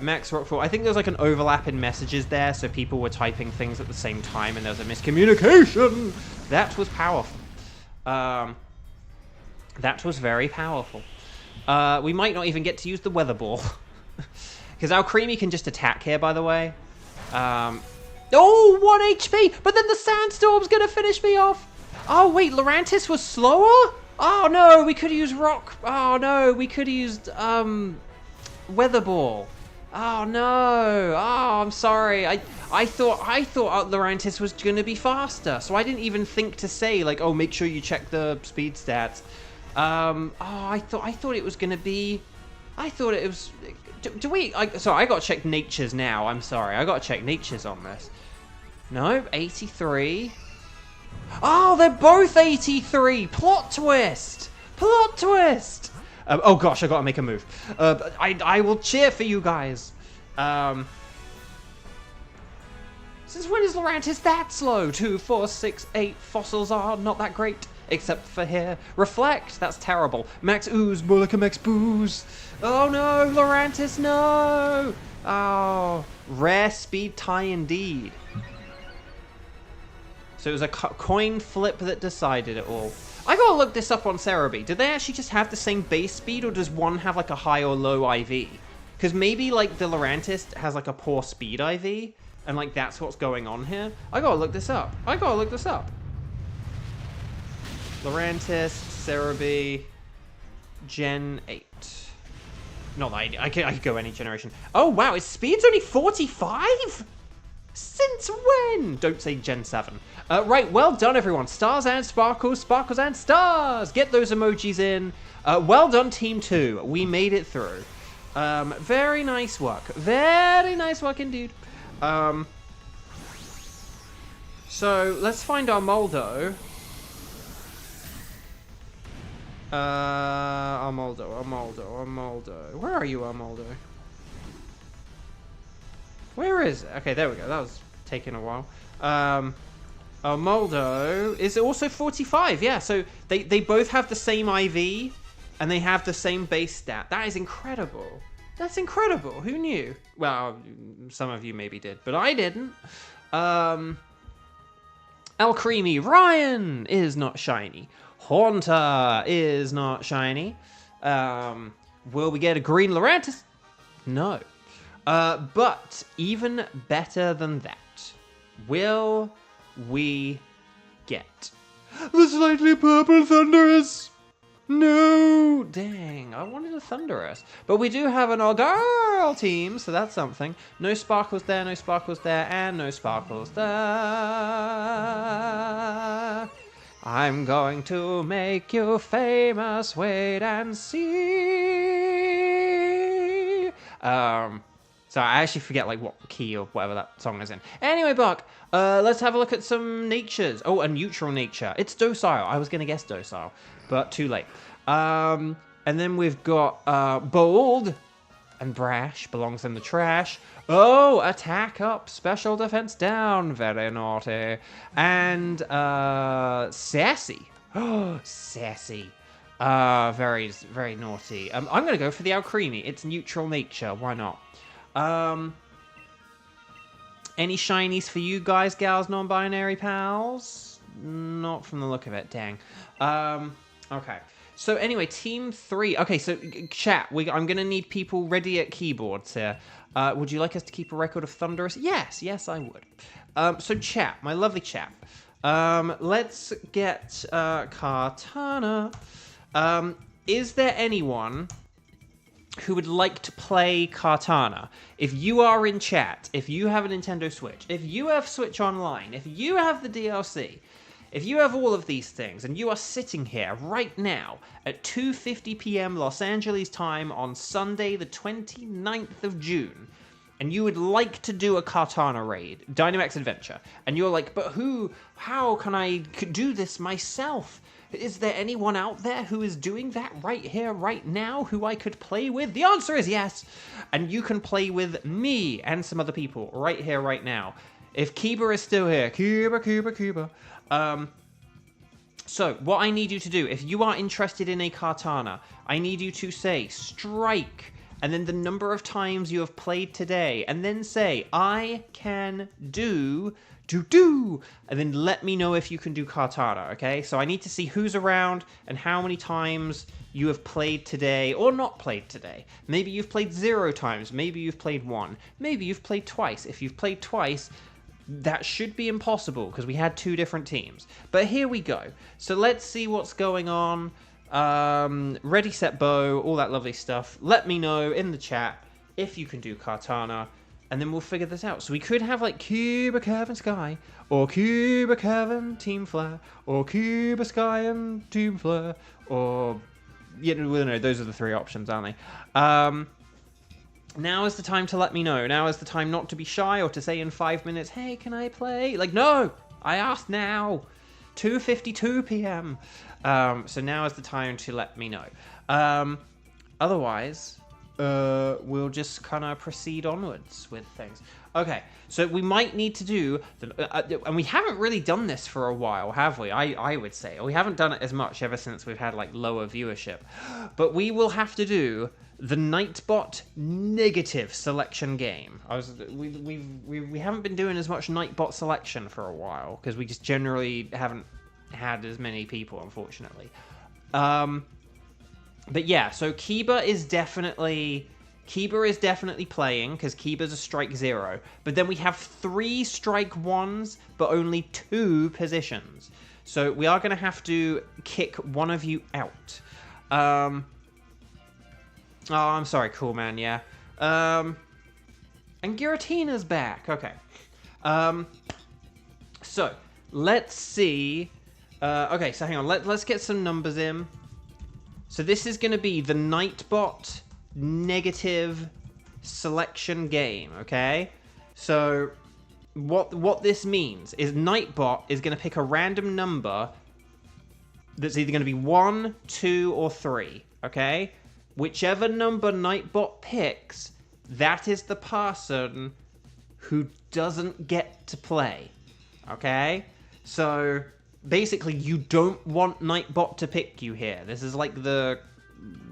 Max Rockfall. I think there's like an overlap in messages there, so people were typing things at the same time, and there was a miscommunication. That was powerful. That was very powerful. We might not even get to use the weather ball. Because alcremie can just attack here, by the way. Oh, 1 HP! But then the sandstorm's gonna finish me off! Oh, wait, Lurantis was slower? Oh, no, we could use rock. Oh, no, we could have used, weather ball. Oh, no. Oh, I'm sorry. I thought Lurantis was gonna be faster, so I didn't even think to say, like, oh, make sure you check the speed stats. Oh, I thought it was gonna be. I thought it was. Do we? Sorry, I gotta check natures now. I'm sorry, I gotta check natures on this. No, 83. Oh, they're both 83. Plot twist. Plot twist. Oh gosh, I gotta make a move. I will cheer for you guys. Since when is Lurantis that slow? 2, 4, 6, 8 fossils are not that great. Except for here. Reflect! That's terrible. Max Ooze, more like a Max Booze. Oh no, Lurantis, no! Oh, rare speed tie indeed. So it was a coin flip that decided it all. I gotta look this up on Cerebi. Do they actually just have the same base speed, or does one have like a high or low IV? Because maybe like the Lurantis has like a poor speed IV, and like that's what's going on here. I gotta look this up. I gotta look this up. Lurantis, Cerebi, Gen 8. Not that I could go any generation. Oh, wow, its speed's only 45? Since when? Don't say Gen 7. Right, well done, everyone. Stars and sparkles, sparkles and stars. Get those emojis in. Well done, Team 2. We made it through. Very nice work. Very nice work indeed. So, let's find our Moldo. Armoldo. Where are you, Armoldo? Where is it? Okay, there we go. That was taking a while. Armoldo is also 45. Yeah, so they both have the same IV, and they have the same base stat. That is incredible. That's incredible. Who knew? Well, some of you maybe did, but I didn't. Alcremie Ryan is not shiny. Haunter is not shiny. Will we get a green Lurantis? No. But even better than that, will we get the slightly purple Thunderous? No! Dang, I wanted a Thunderous. But we do have an all-girl team, so that's something. No sparkles there, no sparkles there, and no sparkles there. I'm going to make you famous, wait and see. So I actually forget like what key or whatever that song is in. Anyway, Buck, let's have a look at some natures. Oh, a neutral nature. It's docile. I was going to guess docile, but too late. And then we've got bold and brash, belongs in the trash. Oh, attack up, special defense down, very naughty. And sassy. Oh, sassy. Very, very naughty. I'm going to go for the Alcremie. It's neutral nature. Why not? Any shinies for you guys, gals, non-binary pals? Not from the look of it, dang. Okay. So anyway, team 3. Okay, so chat, I'm going to need people ready at keyboards here. Would you like us to keep a record of Thunderous? Yes, I would. So chat, my lovely chat. Let's get Kartana. Is there anyone who would like to play Kartana? If you are in chat, if you have a Nintendo Switch, if you have Switch Online, if you have the DLC, if you have all of these things, and you are sitting here right now at 2:50 p.m. Los Angeles time on Sunday the 29th of June, and you would like to do a Kartana raid, Dynamax Adventure, and you're like, but how can I do this myself? Is there anyone out there who is doing that right here, right now, who I could play with? The answer is yes! And you can play with me and some other people right here, right now. If Kiba is still here, Kiba. So, what I need you to do, if you are interested in a Kartana, I need you to say, strike, and then the number of times you have played today, and then say, I can do, and then let me know if you can do Kartana, okay? So I need to see who's around and how many times you have played today or not played today. Maybe you've played 0 times, maybe you've played 1, maybe you've played twice. If you've played twice, that should be impossible because we had 2 different teams. But here we go. So let's see what's going on. Ready, set, bow, all that lovely stuff. Let me know in the chat if you can do Kartana, and then we'll figure this out. So we could have like Cuba, Kevin, Sky, or Cuba, Kevin, Team Flare, or Cuba, Sky, and Team Flare, or, you know, those are the 3 options, aren't they? Now is the time to let me know. Now is the time not to be shy or to say in 5 minutes, hey, can I play? Like, no! I asked now! 2:52 p.m. So now is the time to let me know. Otherwise, we'll just kind of proceed onwards with things. Okay, so we might need to do, and we haven't really done this for a while, have we? I would say. We haven't done it as much ever since we've had, like, lower viewership. But we will have to do the Nightbot negative selection game. We haven't been doing as much Nightbot selection for a while, because we just generally haven't had as many people, unfortunately. But yeah, so Kiba is definitely playing, because Kiba's a strike 0. But then we have 3 strike 1s, but only 2 positions. So we are going to have to kick one of you out. Oh, I'm sorry, cool man, yeah. And Giratina's back, okay. So, let's see. Okay, so hang on, let's get some numbers in. So this is going to be the Nightbot negative selection game, okay? So, what this means is Nightbot is going to pick a random number that's either going to be 1, 2, or 3, okay? Whichever number Nightbot picks, that is the person who doesn't get to play. Okay? So, basically, you don't want Nightbot to pick you here. This is like the,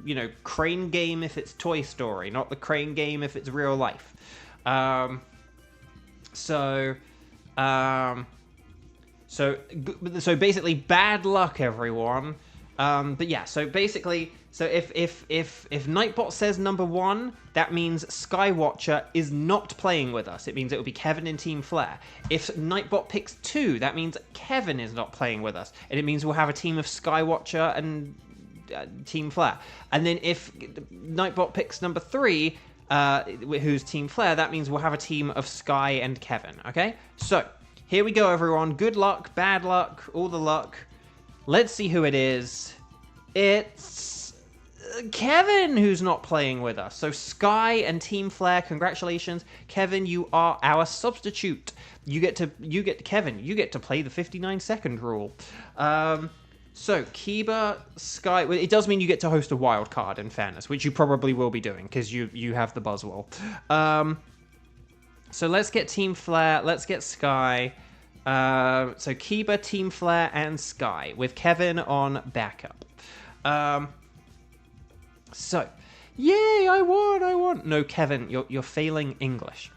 you know, Crane game if it's Toy Story, not the Crane game if it's real life. So basically, bad luck, everyone. But yeah, so basically, so if Nightbot says number 1, that means Skywatcher is not playing with us. It means it will be Kevin in Team Flare. If Nightbot picks 2, that means Kevin is not playing with us. And it means we'll have a team of Skywatcher and Team Flare. And then if Nightbot picks number 3, who's Team Flare, that means we'll have a team of Sky and Kevin, okay? So, here we go, everyone. Good luck, bad luck, all the luck. Let's see who it is. It's Kevin who's not playing with us. So Sky and Team Flare, congratulations. Kevin, you are our substitute. Kevin, you get to play the 59-second rule. So Kiba, Sky, well, it does mean you get to host a wild card, in fairness, which you probably will be doing because you have the Buzzwole. So let's get Team Flare, let's get Sky. So Kiba, Team Flare, and Sky, with Kevin on backup. So, yay, I won! No, Kevin, you're failing English.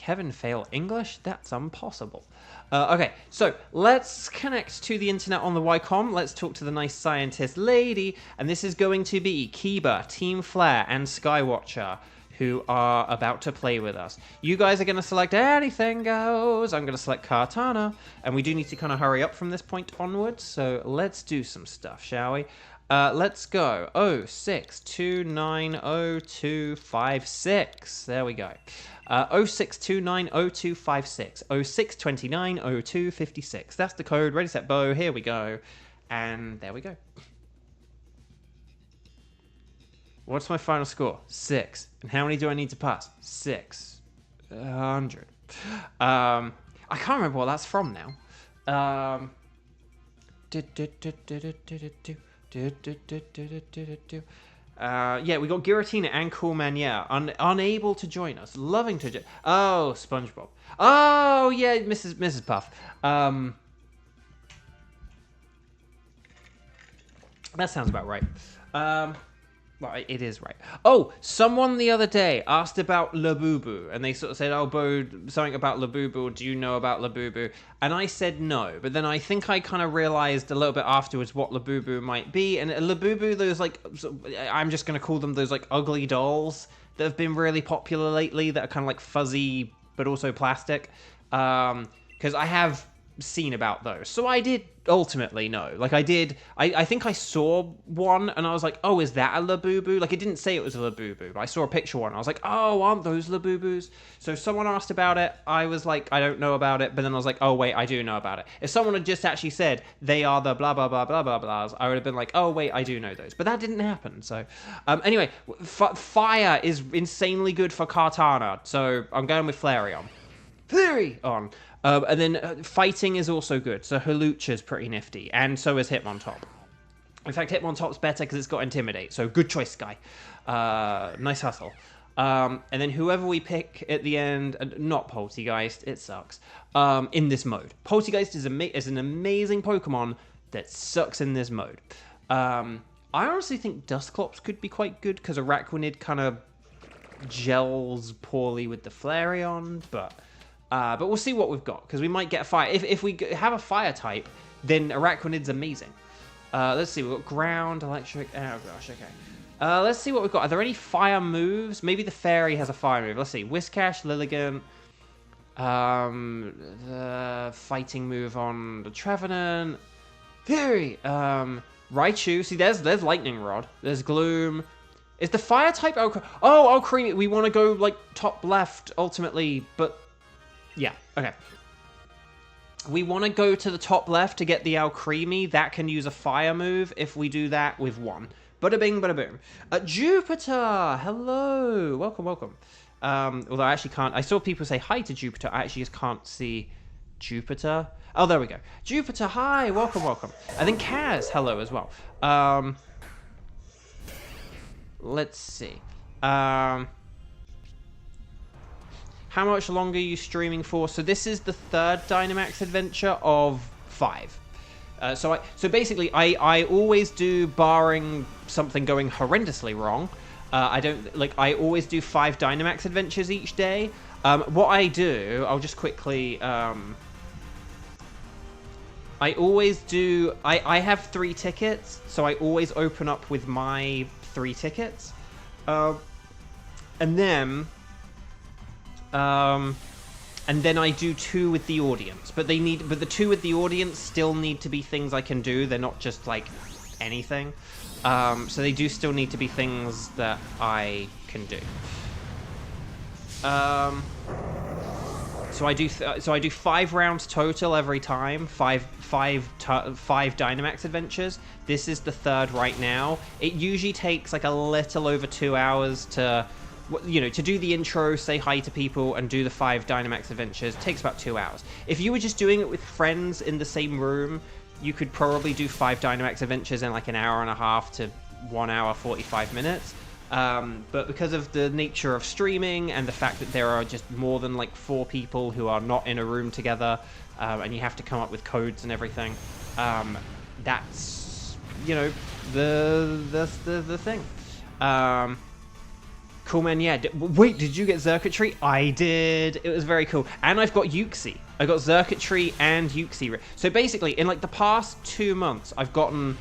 Kevin fail English? That's impossible. Okay, so let's connect to the internet on the Ycom. Let's talk to the nice scientist lady. And this is going to be Kiba, Team Flare, and Skywatcher, who are about to play with us. You guys are going to select anything goes. I'm going to select Kartana. And we do need to kind of hurry up from this point onwards. So let's do some stuff, shall we? Let's go. 06290256. There we go. 06290256. 06290256. That's the code. Ready, set, bow. Here we go. And there we go. What's my final score? 6. And how many do I need to pass? 600. I can't remember what that's from now. Yeah, we got Giratina and Coolman, yeah. Unable to join us. Loving to oh, SpongeBob. Oh, yeah, Mrs. Puff. That sounds about right. Well, it is right. Oh, someone the other day asked about Labubu, and they sort of said, oh, Bo, something about Labubu, do you know about Labubu? And I said no, but then I think I kind of realized a little bit afterwards what Labubu might be, and Labubu, those, like, I'm just going to call them those, like, ugly dolls that have been really popular lately, that are kind of, like, fuzzy, but also plastic, because I have seen about those. So I did ultimately know. Like I think I saw one and I was like, oh, is that a Labubu? Like it didn't say it was a Labubu, but I saw a picture one. I was like, oh, aren't those Labubus? So someone asked about it. I was like, I don't know about it. But then I was like, oh, wait, I do know about it. If someone had just actually said they are the blah, blah, blah, blah, blah, blahs, I would have been like, oh, wait, I do know those. But that didn't happen. So anyway, fire is insanely good for Kartana. So I'm going with Flareon. Flareon! And then fighting is also good, so Hawlucha's pretty nifty, and so is Hitmontop. In fact, Hitmontop's better because it's got Intimidate, so good choice, Guy. Nice hustle. And then whoever we pick at the end, not Poltegeist, it sucks, in this mode. Poltegeist is an amazing Pokemon that sucks in this mode. I honestly think Dusclops could be quite good because Araquanid kind of gels poorly with the Flareon, but we'll see what we've got, because we might get a fire. If we have a fire type, then Araquanid's amazing. Let's see, we've got ground, electric, oh gosh, okay. Let's see what we've got. Are there any fire moves? Maybe the fairy has a fire move. Let's see, Whiscash, Lilligant, the fighting move on the Trevenant, Fury, Raichu, see there's Lightning Rod, there's Gloom. Is the fire type Alcremie? We want to go like top left ultimately, but yeah, okay. We want to go to the top left to get the Alcremie. That can use a fire move if we do that with one. Bada bing, bada boom. Jupiter, hello. Welcome, welcome. Although I actually can't. I saw people say hi to Jupiter. I actually just can't see Jupiter. Oh, there we go. Jupiter, hi. Welcome, welcome. And then Kaz, hello as well. Let's see. How much longer are you streaming for? So this is the third Dynamax adventure of 5. So basically, I always do, barring something going horrendously wrong, I always do 5 Dynamax adventures each day. What I do, I'll just quickly, I always do, I have 3 tickets, so I always open up with my 3 tickets. And then I do 2 with the audience, but the 2 with the audience still need to be things I can do. They're not just like anything. So they do still need to be things that I can do. So I do 5 rounds total every time. 5 Dynamax adventures. This is the 3rd right now. It usually takes like a little over 2 hours to, you know, to do the intro, say hi to people, and do the 5 Dynamax adventures. It takes about 2 hours. If you were just doing it with friends in the same room, you could probably do 5 Dynamax adventures in like an hour and a half to 1 hour 45 minutes. But because of the nature of streaming and the fact that there are just more than like 4 people who are not in a room together, and you have to come up with codes and everything, that's, you know, the thing. Cool, man, yeah. Wait, did you get Circuitry? I did. It was very cool. And I've got Uxie. I got Circuitry and Uxie. So basically, in like the past 2 months, I've gotten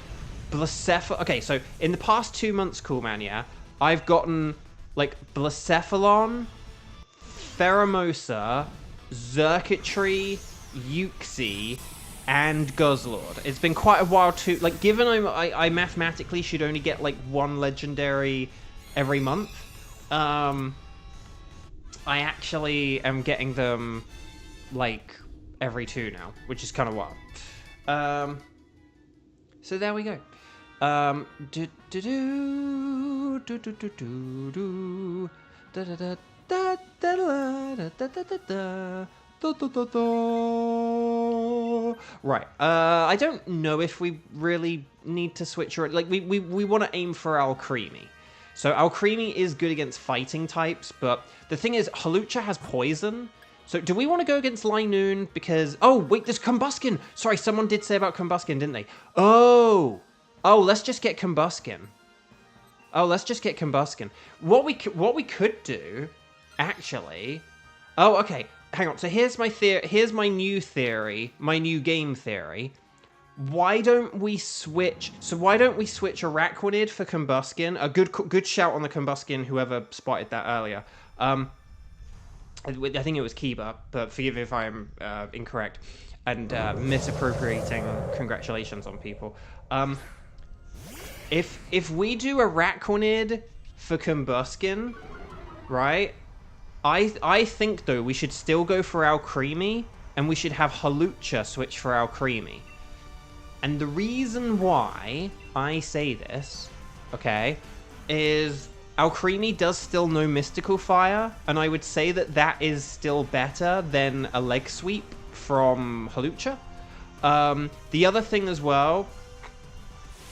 Blacephalon. Okay, so in the past 2 months, cool, man, yeah, I've gotten like Blacephalon, Pheromosa, Circuitry, Uxie, and Guzzlord. It's been quite a while to, like, given I mathematically should only get like 1 legendary every month. I actually am getting them like every 2 now, which is kind of wild. So there we go. Right. I don't know if we really need to switch, or like we want to aim for Alcremie. So Alcremie is good against fighting types, but the thing is, Hawlucha has poison. So do we want to go against Linoon? Because, oh, wait, there's Combuskin. Sorry, someone did say about Combuskin, didn't they? Oh, let's just get Combuskin. What we could do, actually. Oh, okay. Hang on. So here's my theory. Here's my new theory. My new game theory. Why don't we switch? So why don't we switch Araquanid for Combuskin? A good shout on the Combuskin. Whoever spotted that earlier. I think it was Kiba, but forgive me if I'm incorrect and misappropriating congratulations on people. If we do Araquanid for Combuskin, right? I think though we should still go for Alcremie, and we should have Hawlucha switch for Alcremie. And the reason why I say this, okay, is Alcremie does still know Mystical Fire, and I would say that that is still better than a leg sweep from Hawlucha. The other thing as well,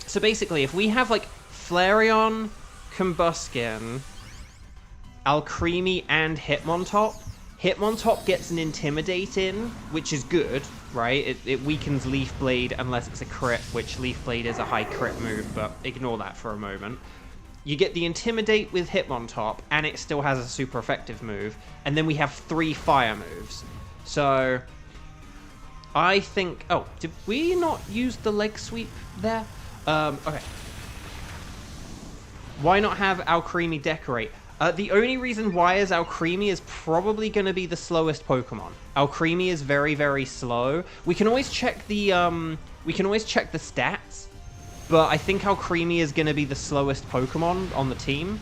so basically if we have like Flareon, Combuskin, Alcremie, and Hitmontop, Hitmontop gets an Intimidate in, which is good, right? It weakens Leaf Blade unless it's a crit, which Leaf Blade is a high crit move, but ignore that for a moment. You get the Intimidate with Hitmontop, and it still has a super effective move, and then we have 3 fire moves. So, I think... Oh, did we not use the leg sweep there? Okay. Why not have Alcremie decorate? The only reason why is Alcremie is probably going to be the slowest Pokemon. Alcremie is very, very slow. We can always check the stats, but I think Alcremie is going to be the slowest Pokemon on the team.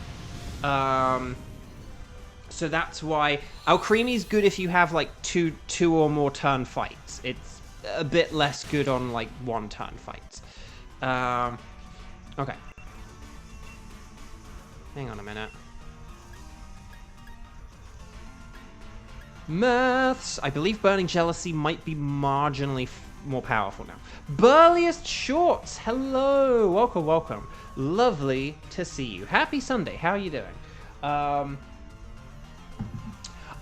So that's why Alcremie is good if you have like two or more turn fights. It's a bit less good on like 1 turn fights. Okay. Hang on a minute. Maths. I believe Burning Jealousy might be marginally more powerful now. Burliest Shorts. Hello. Welcome, welcome. Lovely to see you. Happy Sunday. How are you doing? Oh,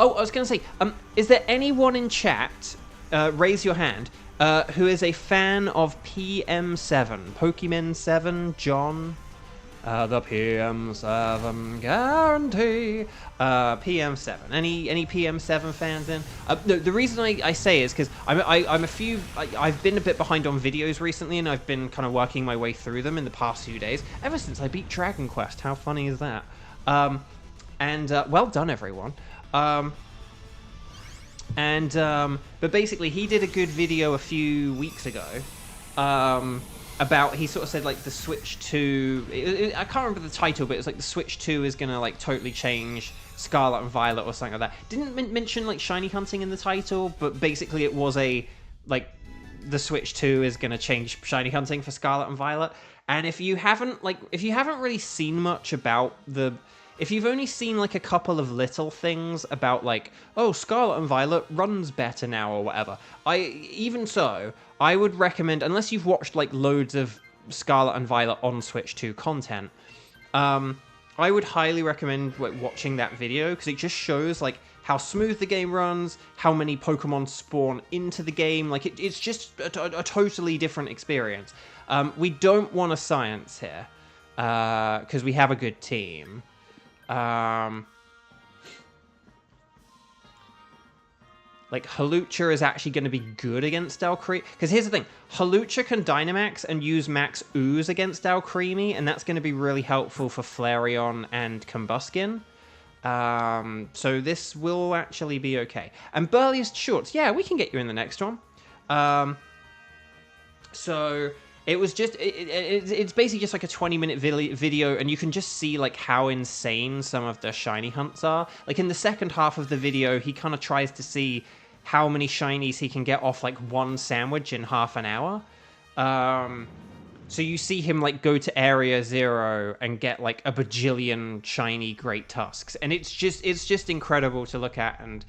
I was going to say, is there anyone in chat, raise your hand, who is a fan of PM7? Pokemon 7, John? The PM7 guarantee. PM7. Any PM7 fans in? No, the reason I say is because I've been a bit behind on videos recently, and I've been kind of working my way through them in the past few days. Ever since I beat Dragon Quest. How funny is that? Well done, everyone. But basically, he did a good video a few weeks ago. About, he sort of said like the Switch 2, I can't remember the title, but it's like the Switch 2 is gonna like totally change Scarlet and Violet or something like that. Didn't mention like shiny hunting in the title, but basically it was a like the Switch 2 is gonna change shiny hunting for Scarlet and Violet. And if you haven't really seen much about if you've only seen like a couple of little things about like, oh, Scarlet and Violet runs better now or whatever, I would recommend, unless you've watched like loads of Scarlet and Violet on Switch 2 content, I would highly recommend like watching that video, because it just shows like how smooth the game runs, how many Pokemon spawn into the game. Like it's just a totally different experience. We don't want a science here, because we have a good team. Like, Hawlucha is actually going to be good against Alcremie. Because here's the thing. Hawlucha can Dynamax and use Max Ooze against Alcremie, and that's going to be really helpful for Flareon and Combuskin. So this will actually be okay. And Burliest Shorts, yeah, we can get you in the next one. So it was just, it's basically just like a 20-minute video, and you can just see like how insane some of the shiny hunts are. Like in the second half of the video, he kind of tries to see how many shinies he can get off like one sandwich in half an hour. So you see him like go to Area 0 and get like a bajillion shiny Great Tusks, and it's just incredible to look at. And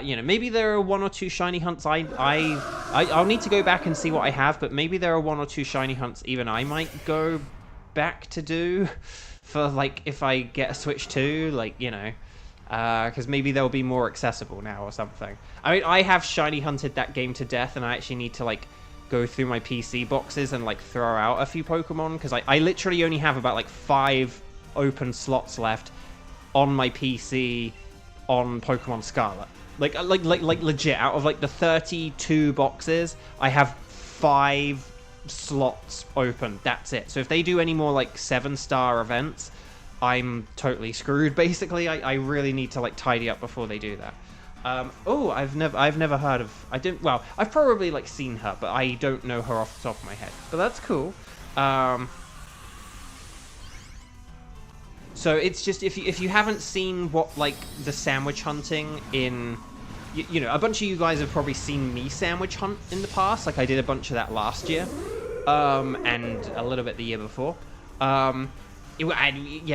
you know, maybe there are one or two shiny hunts I'll need to go back and see what I have, but maybe there are one or two shiny hunts even I might go back to do for like if I get a Switch 2, like, you know, because maybe they'll be more accessible now or something. I mean, I have shiny hunted that game to death, and I actually need to like go through my PC boxes and like throw out a few Pokemon, because I literally only have about like 5 open slots left on my PC on Pokemon Scarlet. Like legit, out of like the 32 boxes, I have 5 slots open. That's it. So if they do any more like 7-star events, I'm totally screwed. Basically, I really need to like tidy up before they do that. Oh, I've never heard of. Well, I've probably like seen her, but I don't know her off the top of my head. But that's cool. So it's just if you haven't seen what like the sandwich hunting in, you know, a bunch of you guys have probably seen me sandwich hunt in the past. Like I did a bunch of that last year, and a little bit the year before. You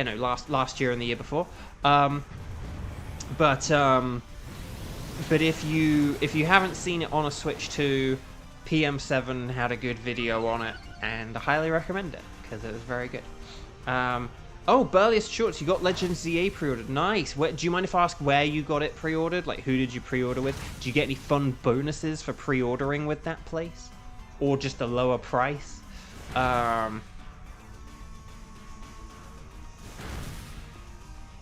know, last year and the year before. But if you haven't seen it on a Switch 2, PM7 had a good video on it, and I highly recommend it because it was very good. Oh, Burliest Shorts, you got Legends ZA pre-ordered. Nice. Do you mind if I ask where you got it pre-ordered? Like, who did you pre-order with? Do you get any fun bonuses for pre-ordering with that place? Or just a lower price?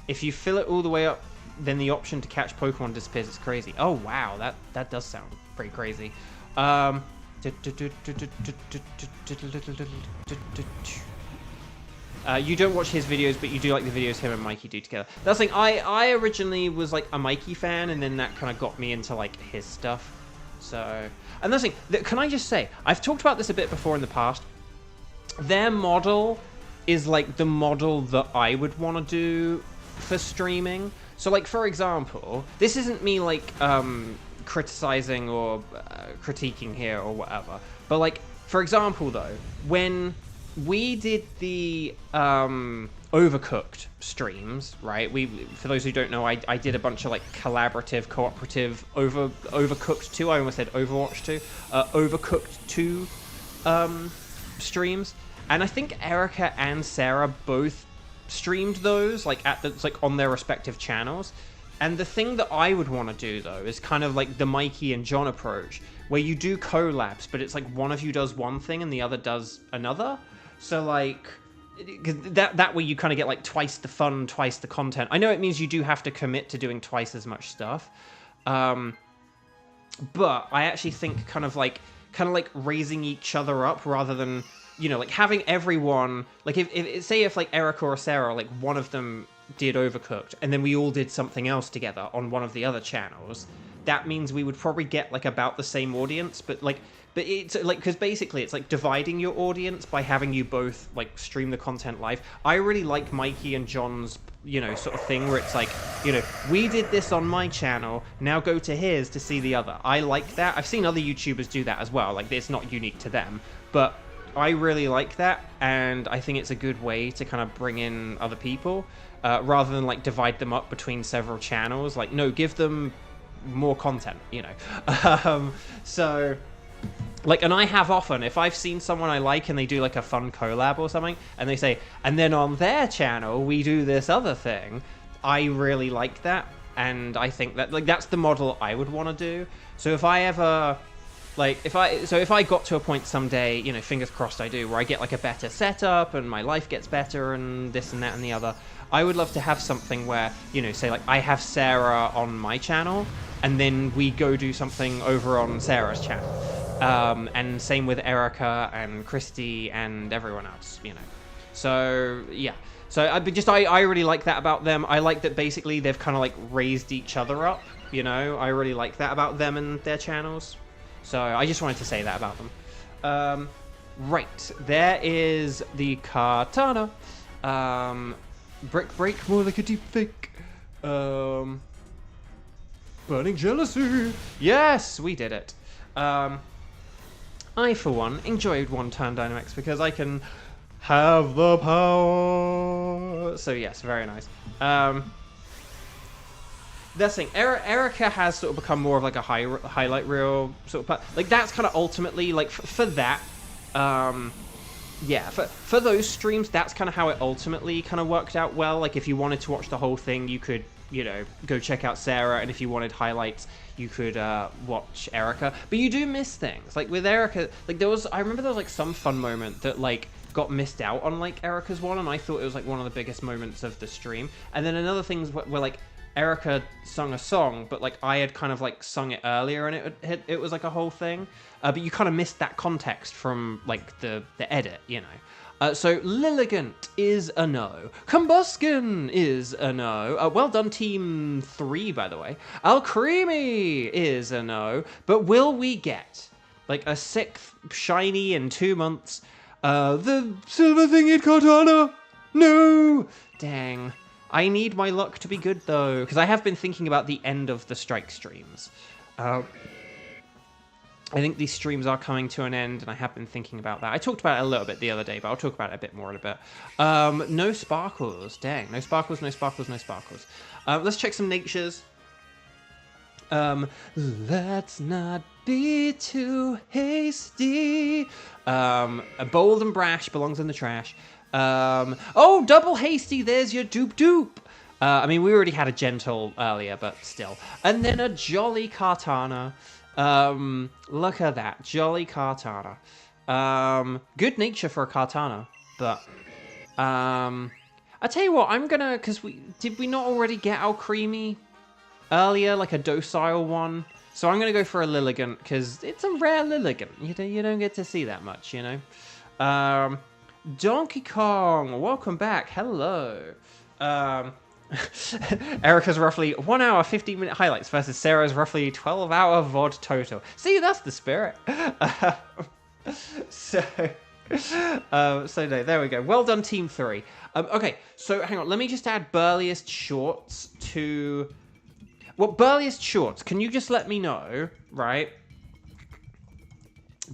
If you fill it all the way up, then the option to catch Pokemon disappears. It's crazy. Oh, wow. That does sound pretty crazy. You don't watch his videos, but you do like the videos him and Mikey do together. That's the thing. I originally was like a Mikey fan, and then that kind of got me into like his stuff. So, and that's the thing. Can I just say, I've talked about this a bit before in the past. Their model is like the model that I would want to do for streaming. So like, for example, this isn't me like criticizing or critiquing here or whatever, but like, for example though, when we did the Overcooked streams, right? For those who don't know, I did a bunch of like collaborative, cooperative Overcooked 2. I almost said Overwatch 2. Overcooked 2 streams, and I think Erica and Sarah both streamed those like on their respective channels. And the thing that I would want to do though is kind of like the Mikey and John approach, where you do collabs, but it's like one of you does one thing and the other does another. So like that way you kind of get like twice the fun, twice the content. I know it means you do have to commit to doing twice as much stuff, but I actually think kind of like raising each other up rather than, you know, like having everyone, like if like Erica or Sarah, like one of them did Overcooked and then we all did something else together on one of the other channels, that means we would probably get like about the same audience, but it's like, because basically it's like dividing your audience by having you both like stream the content live. I really like Mikey and John's, you know, sort of thing where it's like, you know, we did this on my channel, now go to his to see the other. I like that. I've seen other YouTubers do that as well. Like, it's not unique to them, but I really like that, and I think it's a good way to kind of bring in other people, rather than like divide them up between several channels. Like, no, give them more content, you know. So like, and I have often, if I've seen someone I like and they do like a fun collab or something, and they say, and then on their channel we do this other thing, I really like that, and I think that like that's the model I would want to do. So if I ever like, if I got to a point someday, you know, fingers crossed I do, where I get like a better setup and my life gets better and this and that and the other, I would love to have something where, you know, say like I have Sarah on my channel, and then we go do something over on Sarah's channel. And same with Erica and Christy and everyone else, you know. So, yeah. So I really like that about them. I like that basically they've kind of like raised each other up, you know. I really like that about them and their channels. So I just wanted to say that about them. Right, there is the katana. Brick break, more like a deep fake. Burning jealousy. Yes, we did it. I, for one, enjoyed one-turn Dynamax because I can have the power. So yes, very nice. That's the thing. Erica has sort of become more of like a highlight reel sort of like that's kind of ultimately like for that. Yeah, for those streams, that's kind of how it ultimately kind of worked out well. Like if you wanted to watch the whole thing, you could, you know, go check out Sarah, and if you wanted highlights, you could watch Erica. But you do miss things. Like with Erica, like I remember there was like some fun moment that like got missed out on like Erica's one, and I thought it was like one of the biggest moments of the stream. And then another thing where like Erica sung a song, but like I had kind of like sung it earlier, and it was like a whole thing. But you kind of missed that context from like the edit, you know. So Lilligant is a no. Combuskin is a no. Well done, Team 3, by the way. Alcremie is a no. But will we get like a 6th shiny in 2 months? The silver thingy katana? No! Dang. I need my luck to be good, though, because I have been thinking about the end of the strike streams. I think these streams are coming to an end, and I have been thinking about that. I talked about it a little bit the other day, but I'll talk about it a bit more in a bit. No sparkles. Dang. No sparkles, no sparkles, no sparkles. Let's check some natures. Let's not be too hasty. Bold and brash belongs in the trash. Oh, double hasty, there's your doop. I mean, we already had a gentle earlier, but still. And then a jolly katana. Look at that, jolly katana. Good nature for a katana, but I tell you what, I'm gonna, because did we not already get Alcremie earlier, like a docile one? So I'm gonna go for a Lilligant because it's a rare Lilligant. You don't get to see that much, you know. Donkey Kong, welcome back. Hello. Erica's roughly 1 hour 15-minute highlights versus Sarah's roughly 12-hour VOD total. See, that's the spirit. So no, there we go. Well done, Team 3. Okay, so hang on. Let me just add Burliest Shorts to... Well, Burliest Shorts, can you just let me know, right?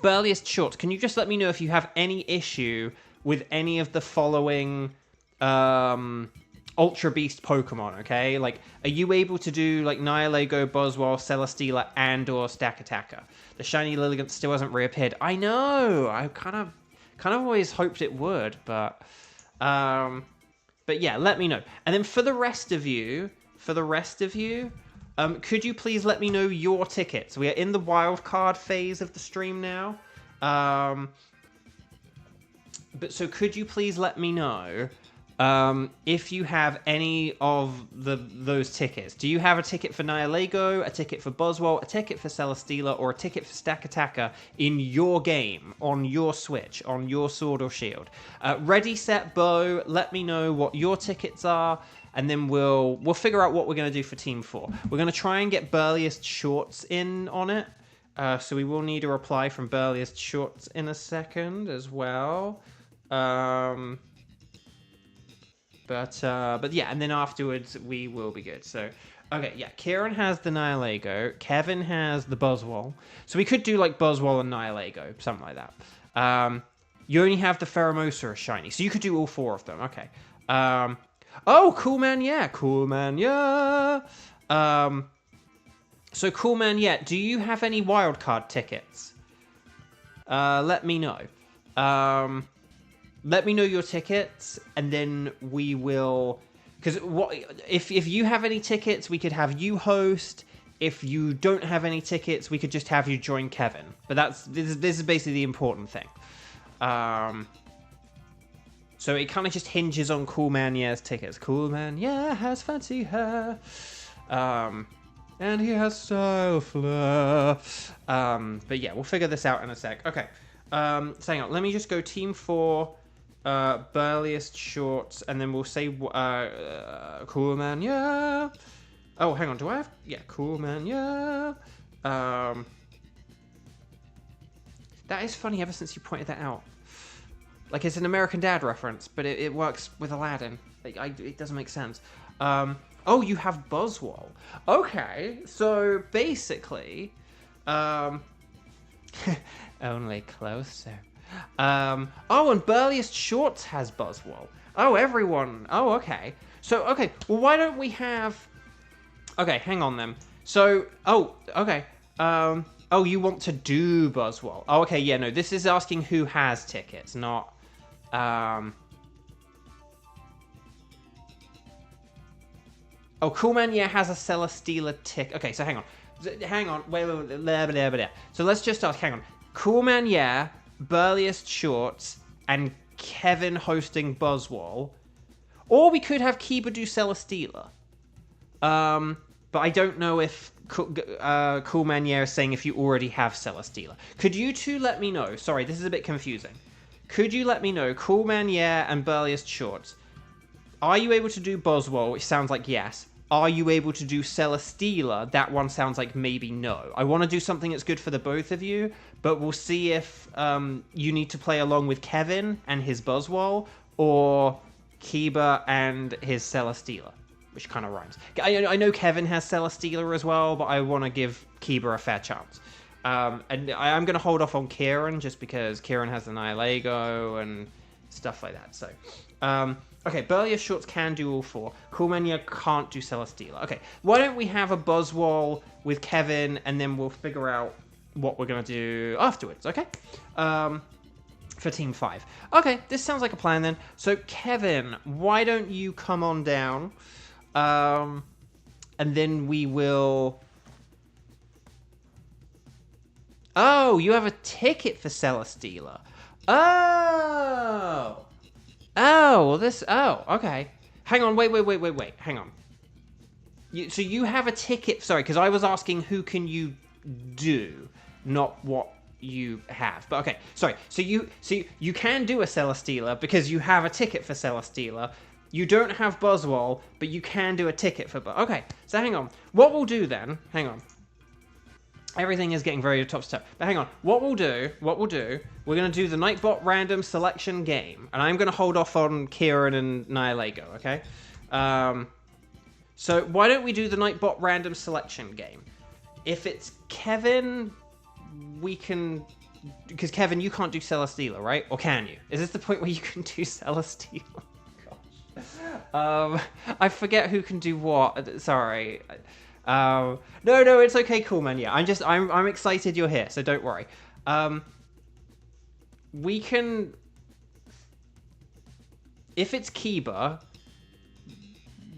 Burliest Shorts, can you just let me know if you have any issue with any of the following Ultra Beast Pokemon, okay? Like, are you able to do, like, Nihilego, Buzzwole, Celesteela, and or Stack Attacker? The shiny Lilligant still hasn't reappeared. I know! I kind of always hoped it would, but yeah, let me know. And then for the rest of you, could you please let me know your tickets? We are in the wildcard phase of the stream now. But so could you please let me know if you have any of those tickets? Do you have a ticket for Nihilego, a ticket for Buzzwole, a ticket for Celesteela, or a ticket for Stack Attacker in your game, on your Switch, on your Sword or Shield? Ready, set, bow. Let me know what your tickets are, and then we'll figure out what we're going to do for Team 4. We're going to try and get Burliest Shorts in on it. So we will need a reply from Burliest Shorts in a second as well. But yeah, and then afterwards we will be good. So, okay, yeah, Kieran has the Nihilego, Kevin has the Buzzwole. So we could do like Buzzwole and Nihilego, something like that. You only have the Pheromosa shiny, so you could do all 4 of them. Okay. Oh, cool man, yeah. So cool man, yeah. Do you have any wildcard tickets? Let me know. Let me know your tickets, and then we will... Because if you have any tickets, we could have you host. If you don't have any tickets, we could just have you join Kevin. But this is basically the important thing. So it kind of just hinges on Cool Man Yeah's tickets. Cool Man Yeah has fancy hair. And he has style flair. But yeah, we'll figure this out in a sec. Okay. So hang on. Let me just go Team 4, burliest shorts, and then we'll say Cool Man Yeah. Oh, hang on. Do I have... Yeah, Cool Man Yeah. That is funny ever since you pointed that out. Like, it's an American Dad reference, but it works with Aladdin. It doesn't make sense. Oh, you have Buzzwole. Okay, so basically... only closer. Oh, and Burliest Shorts has Buzzwole. Oh, everyone. Oh, okay. So, okay, well, why don't we have... Okay, hang on then. So, oh, okay. Oh, you want to do Buzzwole. Oh, okay, yeah, no, this is asking who has tickets, not... Oh, Cool Man Yeah has a Celesteela ticket. Okay, so hang on. Wait. Blah, blah, blah. So let's just ask, hang on. Cool Man Yeah, Burliest Shorts, and Kevin hosting Buzzwole. Or we could have Kiba do Celesteela. But I don't know if Cool Man Yeah is saying if you already have Celesteela. Could you two let me know? Sorry, this is a bit confusing. Could you let me know, Cool Man Yeah and Burliest Shorts, are you able to do Buzzwole, which sounds like yes? Are you able to do Celesteela? That one sounds like maybe no. I want to do something that's good for the both of you, but we'll see if you need to play along with Kevin and his Buzzwole, or Kiba and his Celesteela, which kind of rhymes. I know Kevin has Celesteela as well, but I want to give Kiba a fair chance. And I'm going to hold off on Kieran, just because Kieran has the Nihilego and stuff like that. So, okay, Burliest Shorts can do all 4. Cool Man Yeah can't do Celesteela. Okay, why don't we have a Buzzwole with Kevin, and then we'll figure out what we're going to do afterwards, okay? For Team 5. Okay, this sounds like a plan then. So, Kevin, why don't you come on down? And then we will... Oh, you have a ticket for Celesteela. Oh! Oh, well this... Oh, okay. Hang on, wait. Hang on. So you have a ticket... Sorry, because I was asking who can you do, not what you have. But okay, sorry. So you can do a Celesteela because you have a ticket for Celesteela. You don't have Buzzwole, but you can do a ticket for... Okay, so hang on. What we'll do then... Hang on. Everything is getting very top step. But hang on. What we'll do, we're going to do the Nightbot random selection game. And I'm going to hold off on Kieran and Nihilego, okay? So why don't we do the Nightbot random selection game? If it's Kevin, we can... Because Kevin, you can't do Celesteela, right? Or can you? Is this the point where you can do Celesteela? I forget who can do what. Sorry. No, it's okay, Cool Man. Yeah, I'm excited you're here, so don't worry. We can... If it's Kiba...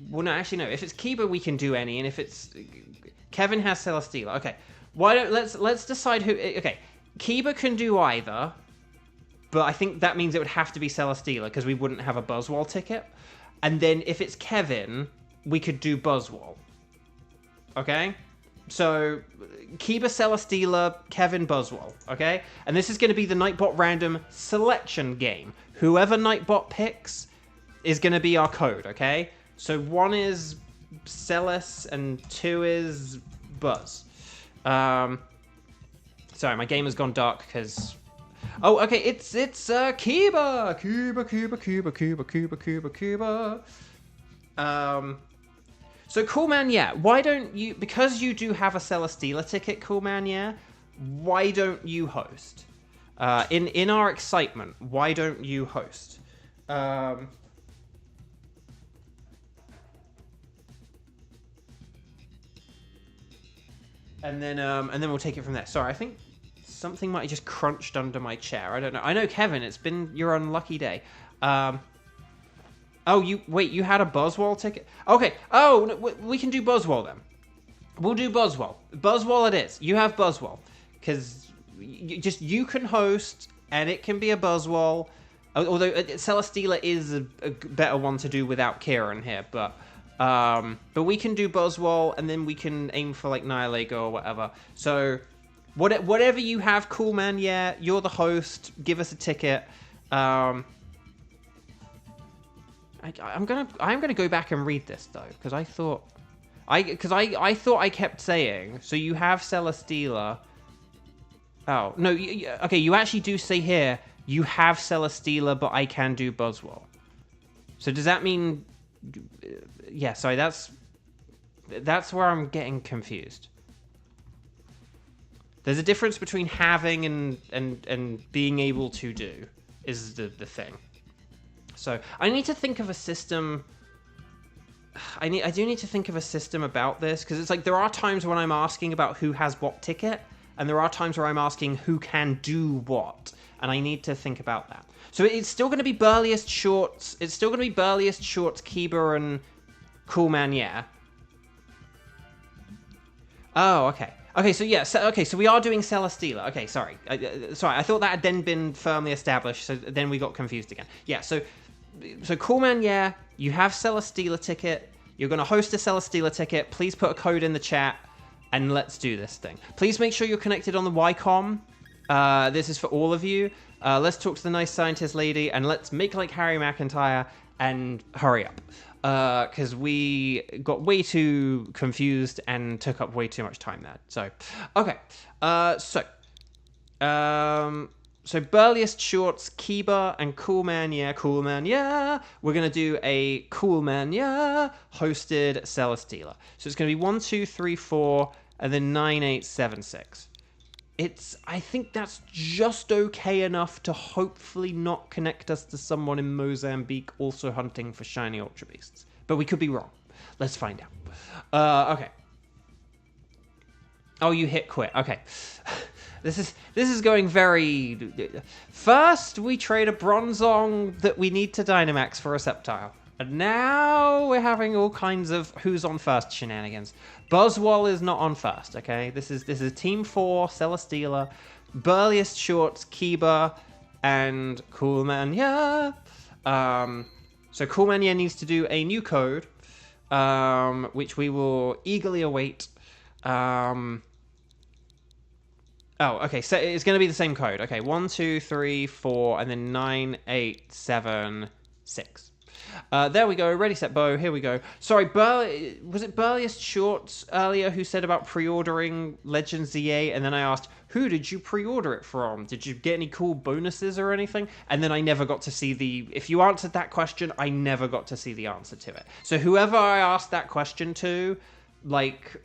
Well, no, actually, no. If it's Kiba, we can do any, and if it's... Kevin has Celesteela. Okay. Why don't... Let's decide who... Okay. Kiba can do either, but I think that means it would have to be Celesteela, because we wouldn't have a Buzzwole ticket. And then if it's Kevin, we could do Buzzwole. Okay? So, Kiba Celesteela, Kevin Buzzwole. Okay? And this is going to be the Nightbot random selection game. Whoever Nightbot picks is going to be our code, okay? So 1 is Celis and 2 is Buzz. Sorry, my game has gone dark because... Oh, okay, it's Kiba! Kiba. So Cool Man, yeah, why don't you... Because you do have a Celesteela ticket, Cool Man, yeah, why don't you host? In our excitement, why don't you host? And then we'll take it from there. Sorry, I think something might have just crunched under my chair. I don't know. I know, Kevin, it's been your unlucky day. Oh, you had a Buzzwole ticket? Okay. Oh, no, we can do Buzzwole then. We'll do Buzzwole. Buzzwole it is. You have Buzzwole. Because you can host, and it can be a Buzzwole. Although Celesteela is a better one to do without Kieran here, but we can do Buzzwole, and then we can aim for like Nihilego or whatever. So whatever you have, cool man. Yeah, you're the host. Give us a ticket. I'm gonna go back and read this though, because I thought I kept saying, so you have Celesteela. Oh no, okay, you actually do say here you have Celesteela, but I can do Buzzwole. So does that mean? Yeah, sorry, that's where I'm getting confused. There's a difference between having and being able to do is the thing. So I need to think of a system. I do need to think of a system about this, because it's like there are times when I'm asking about who has what ticket, and there are times where I'm asking who can do what, and I need to think about that. So it's still going to be Burliest Shorts. It's still going to be Burliest Shorts, Kiba, and Cool Man, yeah. Oh, okay. Okay, so yeah, so we are doing Celesteela. Okay, sorry. Sorry, I thought that had then been firmly established, so then we got confused again. Yeah, so Cool Man, yeah, you have Celesteela ticket. You're going to host a Celesteela ticket. Please put a code in the chat, and let's do this thing. Please make sure you're connected on the Ycom. This is for all of you. Let's talk to the nice scientist lady, and let's make like Harry McIntyre and hurry up. Because we got way too confused and took up way too much time there. So, okay. So Burliest Shorts, Kiba, and Cool Man, yeah, Cool Man, yeah. We're going to do a Cool Man, yeah, hosted Celesteela. So it's going to be 1, 2, 3, 4, and then 9, 8, 7, 6. I think that's just okay enough to hopefully not connect us to someone in Mozambique also hunting for shiny Ultra Beasts. But we could be wrong. Let's find out. Okay. Oh, you hit quit. Okay. This is going very... First, we trade a Bronzong that we need to Dynamax for a Sceptile. And now we're having all kinds of who's on first shenanigans. Buzzwole is not on first, okay? This is Team 4, Celesteela, Burliest Shorts, Kiba, and Cool Man, yeah. So Cool Man, yeah, needs to do a new code, which we will eagerly await. Oh, okay, so it's going to be the same code. Okay, 1, 2, 3, 4, and then 9, 8, 7, 6. There we go. Ready, set, bow. Here we go. Sorry, was it Burliest Shorts earlier who said about pre-ordering Legends ZA? And then I asked, who did you pre-order it from? Did you get any cool bonuses or anything? And then I never got to see the... If you answered that question, I never got to see the answer to it. So whoever I asked that question to, like...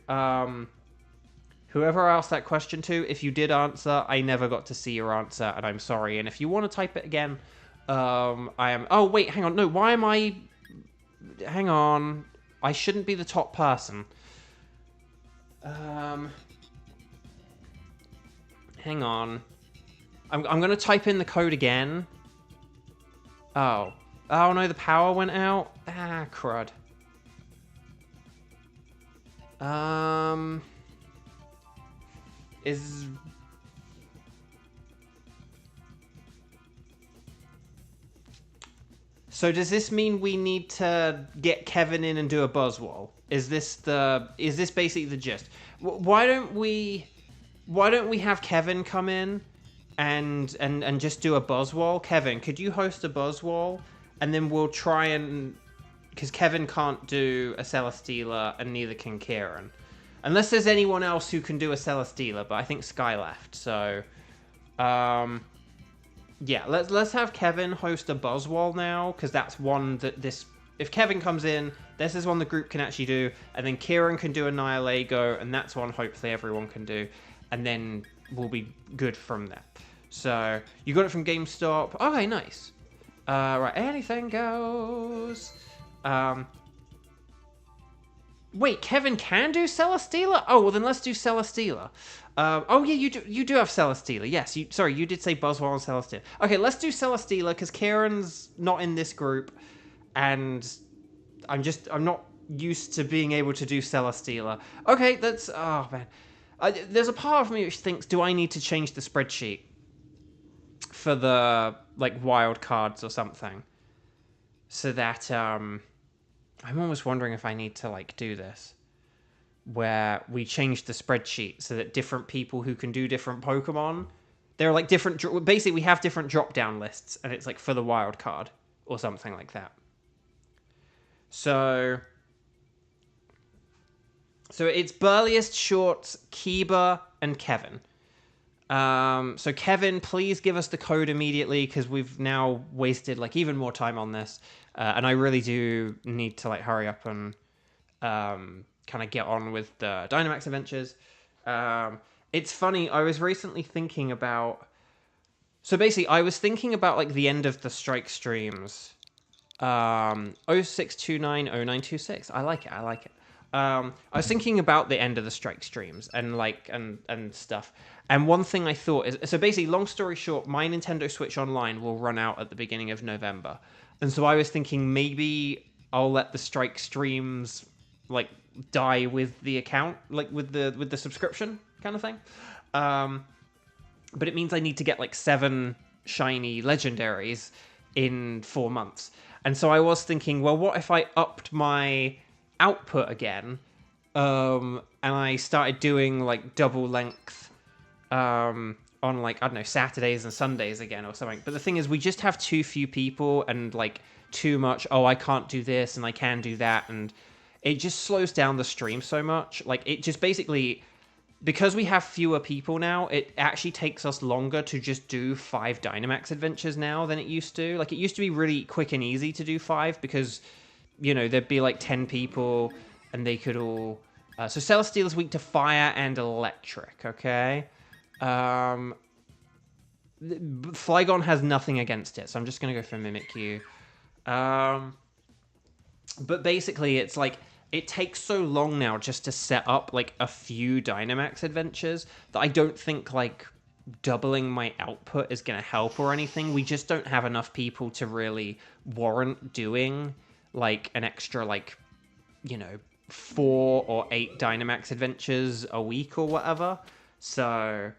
Whoever I asked that question to, if you did answer, I never got to see your answer, and I'm sorry. And if you want to type it again... I am... Oh, wait, hang on. No, why am I... Hang on. I shouldn't be the top person. Hang on. I'm going to type in the code again. Oh. Oh, no, the power went out? Ah, crud. So does this mean we need to get Kevin in and do a Buzzwole? Is this basically the gist? Why don't we have Kevin come in and just do a Buzzwole? Kevin, could you host a Buzzwole? And then we'll try and... Because Kevin can't do a Celesteela and neither can Kieran. Unless there's anyone else who can do a Celesteela, but I think Sky left, so... Yeah, let's have Kevin host a Buzzwole now, because that's one that this... If Kevin comes in, this is one the group can actually do, and then Kieran can do a Nihilego, and that's one hopefully everyone can do, and then we'll be good from there. So, you got it from GameStop. Okay, nice. Right, anything goes. Wait, Kevin can do Celesteela? Oh, well then let's do Celesteela. Oh yeah, you do have Celesteela. Yes, sorry, you did say Buzzwole and Celesteela. Okay, let's do Celesteela because Kieran's not in this group, and I'm not used to being able to do Celesteela. Okay, that's... Oh man, there's a part of me which thinks, do I need to change the spreadsheet? for the like wild cards or something. So that I'm almost wondering if I need to like do this, where we change the spreadsheet so that different people who can do different Pokemon, they're like different. Basically, we have different drop down lists, and it's like for the wild card or something like that. So it's Burliest, Shorts, Kiba, and Kevin. So Kevin, please give us the code immediately, because we've now wasted like even more time on this, and I really do need to like hurry up and kind of get on with the Dynamax Adventures. It's funny, I was recently thinking about... So basically, I was thinking about like the end of the Strike streams. 06290926. I like it. I was thinking about the end of the Strike streams and like and stuff. And one thing I thought is, so basically, long story short, my Nintendo Switch Online will run out at the beginning of November. And so I was thinking maybe I'll let the Strike streams like die with the account, like with the subscription kind of thing. But it means I need to get like 7 shiny legendaries in 4 months. And so I was thinking, well, what if I upped my output again, and I started doing like double length on like, I don't know, Saturdays and Sundays again or something. But the thing is, we just have too few people and like too much, oh, I can't do this and I can do that, and it just slows down the stream so much. Like, it just basically, because we have fewer people now, it actually takes us longer to just do 5 Dynamax Adventures now than it used to. Like, it used to be really quick and easy to do 5 because, you know, there'd be like 10 people and they could all... so Celesteela is weak to fire and electric, okay? Flygon has nothing against it, so I'm just going to go for Mimikyu. But basically, it's like, it takes so long now just to set up like a few Dynamax Adventures that I don't think like doubling my output is going to help or anything. We just don't have enough people to really warrant doing like an extra like, you know, 4 or 8 Dynamax Adventures a week or whatever. So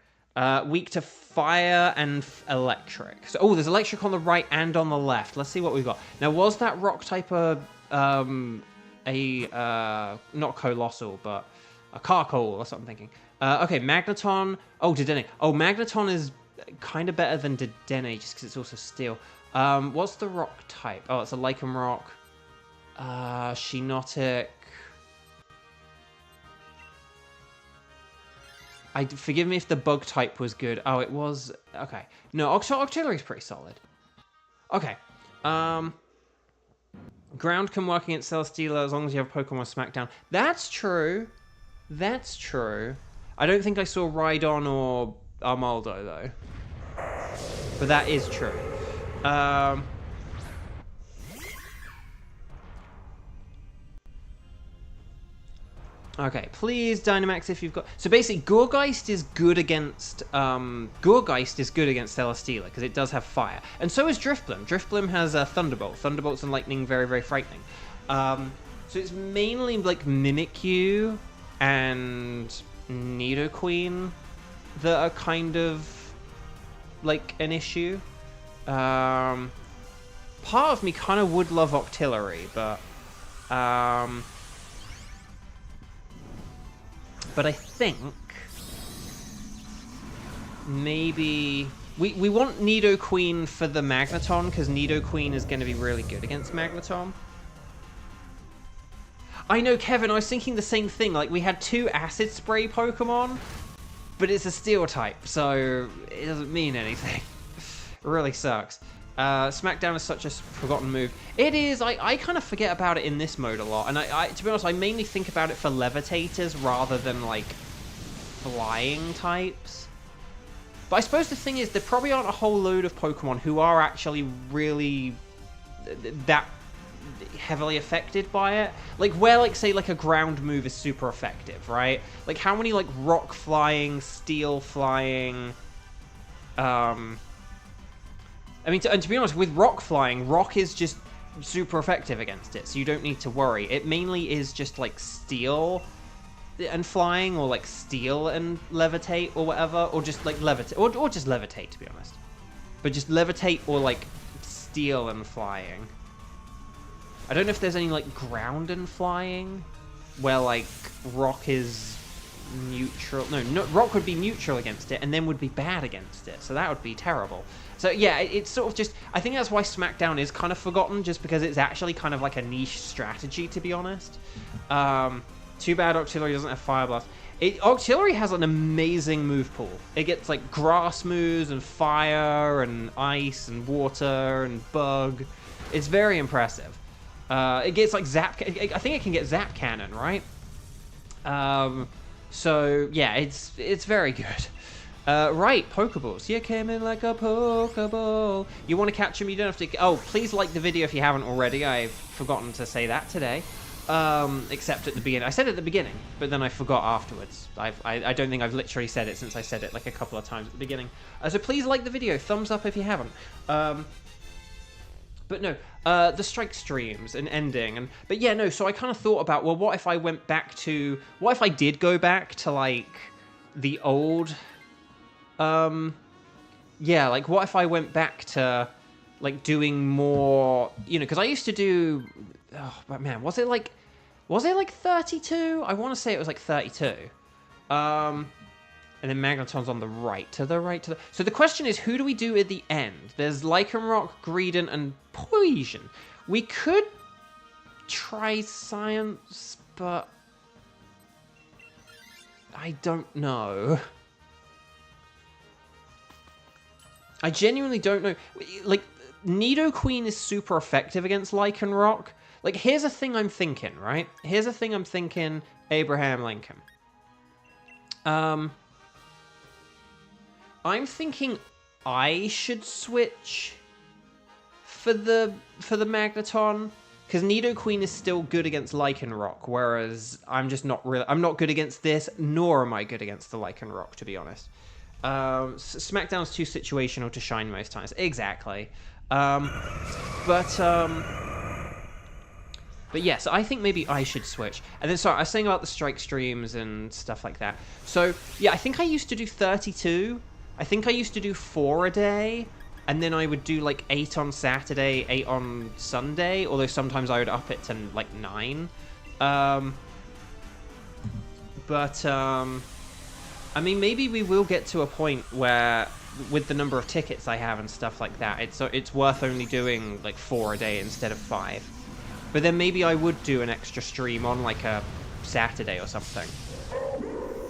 weak to fire and electric. So, oh, there's electric on the right and on the left. Let's see what we've got. Now, was that rock type not colossal, but a Carkol? That's what I'm thinking. Okay, Magneton. Oh, Dedenne. Oh, Magneton is kind of better than Dedenne just because it's also steel. What's the rock type? Oh, it's a Lichen Rock. Shinotic. Forgive me if the bug type was good. Oh, it was... Okay. No, Octillery is pretty solid. Okay. Ground can work against Celesteela as long as you have Pokemon Smackdown. That's true. That's true. I don't think I saw Rhydon or Armaldo, though. But that is true. Okay, please Dynamax if you've got... So basically, Gourgeist is good against Celesteela because it does have fire, and so is Drifblim. Drifblim has a Thunderbolt. Thunderbolts and Lightning very, very frightening. So it's mainly like Mimikyu and Nidoqueen that are kind of like an issue. Part of me kind of would love Octillery, but I think maybe we want Nidoqueen for the Magneton, because Nidoqueen is going to be really good against Magneton. I know, Kevin, I was thinking the same thing. Like, we had 2 Acid Spray Pokemon, but it's a Steel type, so it doesn't mean anything. It really sucks. Smackdown is such a forgotten move. It is. I kind of forget about it in this mode a lot. And to be honest, I mainly think about it for levitators rather than, like, flying types. But I suppose the thing is, there probably aren't a whole load of Pokemon who are actually really that heavily affected by it. Like, where, like, say, like, a ground move is super effective, right? Like, how many, like, rock flying, steel flying, I mean, and to be honest, with rock flying, rock is just super effective against it, so you don't need to worry. It mainly is just, like, steel and flying, or, like, steel and levitate, or whatever, or just, like, levitate, or just levitate, to be honest. But just levitate or, like, steel and flying. I don't know if there's any, like, ground and flying, where, like, rock is neutral. No, rock would be neutral against it, and then would be bad against it, so that would be terrible. So, yeah, it's sort of just... I think that's why SmackDown is kind of forgotten, just because it's actually kind of like a niche strategy, to be honest. Too bad Octillery doesn't have Fire Blast. Octillery has an amazing move pool. It gets, like, grass moves, and fire, and ice, and water, and bug. It's very impressive. It gets, like, Zap... I think it can get Zap Cannon, right? So, yeah, it's very good. Right, Pokeballs. You came in like a Pokeball. You want to catch them, you don't have to... Oh, please like the video if you haven't already. I've forgotten to say that today. Except at the beginning. I said it at the beginning, but then I forgot afterwards. I don't think I've literally said it since I said it like a couple of times at the beginning. So please like the video. Thumbs up if you haven't. But no, the strike streams and ending. But yeah, no, so I kind of thought about, well, what if I went back to... What if I did go back to, like, the old... yeah, like, what if I went back to, like, doing more... You know, because I used to do... Oh, but man, was it like 32? I want to say it was like 32. And then Magneton's on the right. To the right, to the... So the question is, who do we do at the end? There's Lycanroc, Greedent, and Poison. We could try Science, but... I don't know. I genuinely don't know. Like, Nidoqueen is super effective against Lycanroc. Like, here's a thing I'm thinking, right? Here's a thing I'm thinking, Abraham Lincoln. I'm thinking I should switch for the Magneton, because Nidoqueen is still good against Lycanroc, whereas I'm just not really... I'm not good against this, nor am I good against the Lycanroc, to be honest. SmackDown's too situational to shine most times. Exactly. But yes, I think maybe I should switch. And then, sorry, I was saying about the strike streams and stuff like that. So, yeah, I think I used to do 32. I think I used to do 4 a day. And then I would do, like, 8 on Saturday, 8 on Sunday. Although sometimes I would up it to, like, 9. I mean, maybe we will get to a point where, with the number of tickets I have and stuff like that, it's worth only doing, like, 4 a day instead of 5. But then maybe I would do an extra stream on, like, a Saturday or something.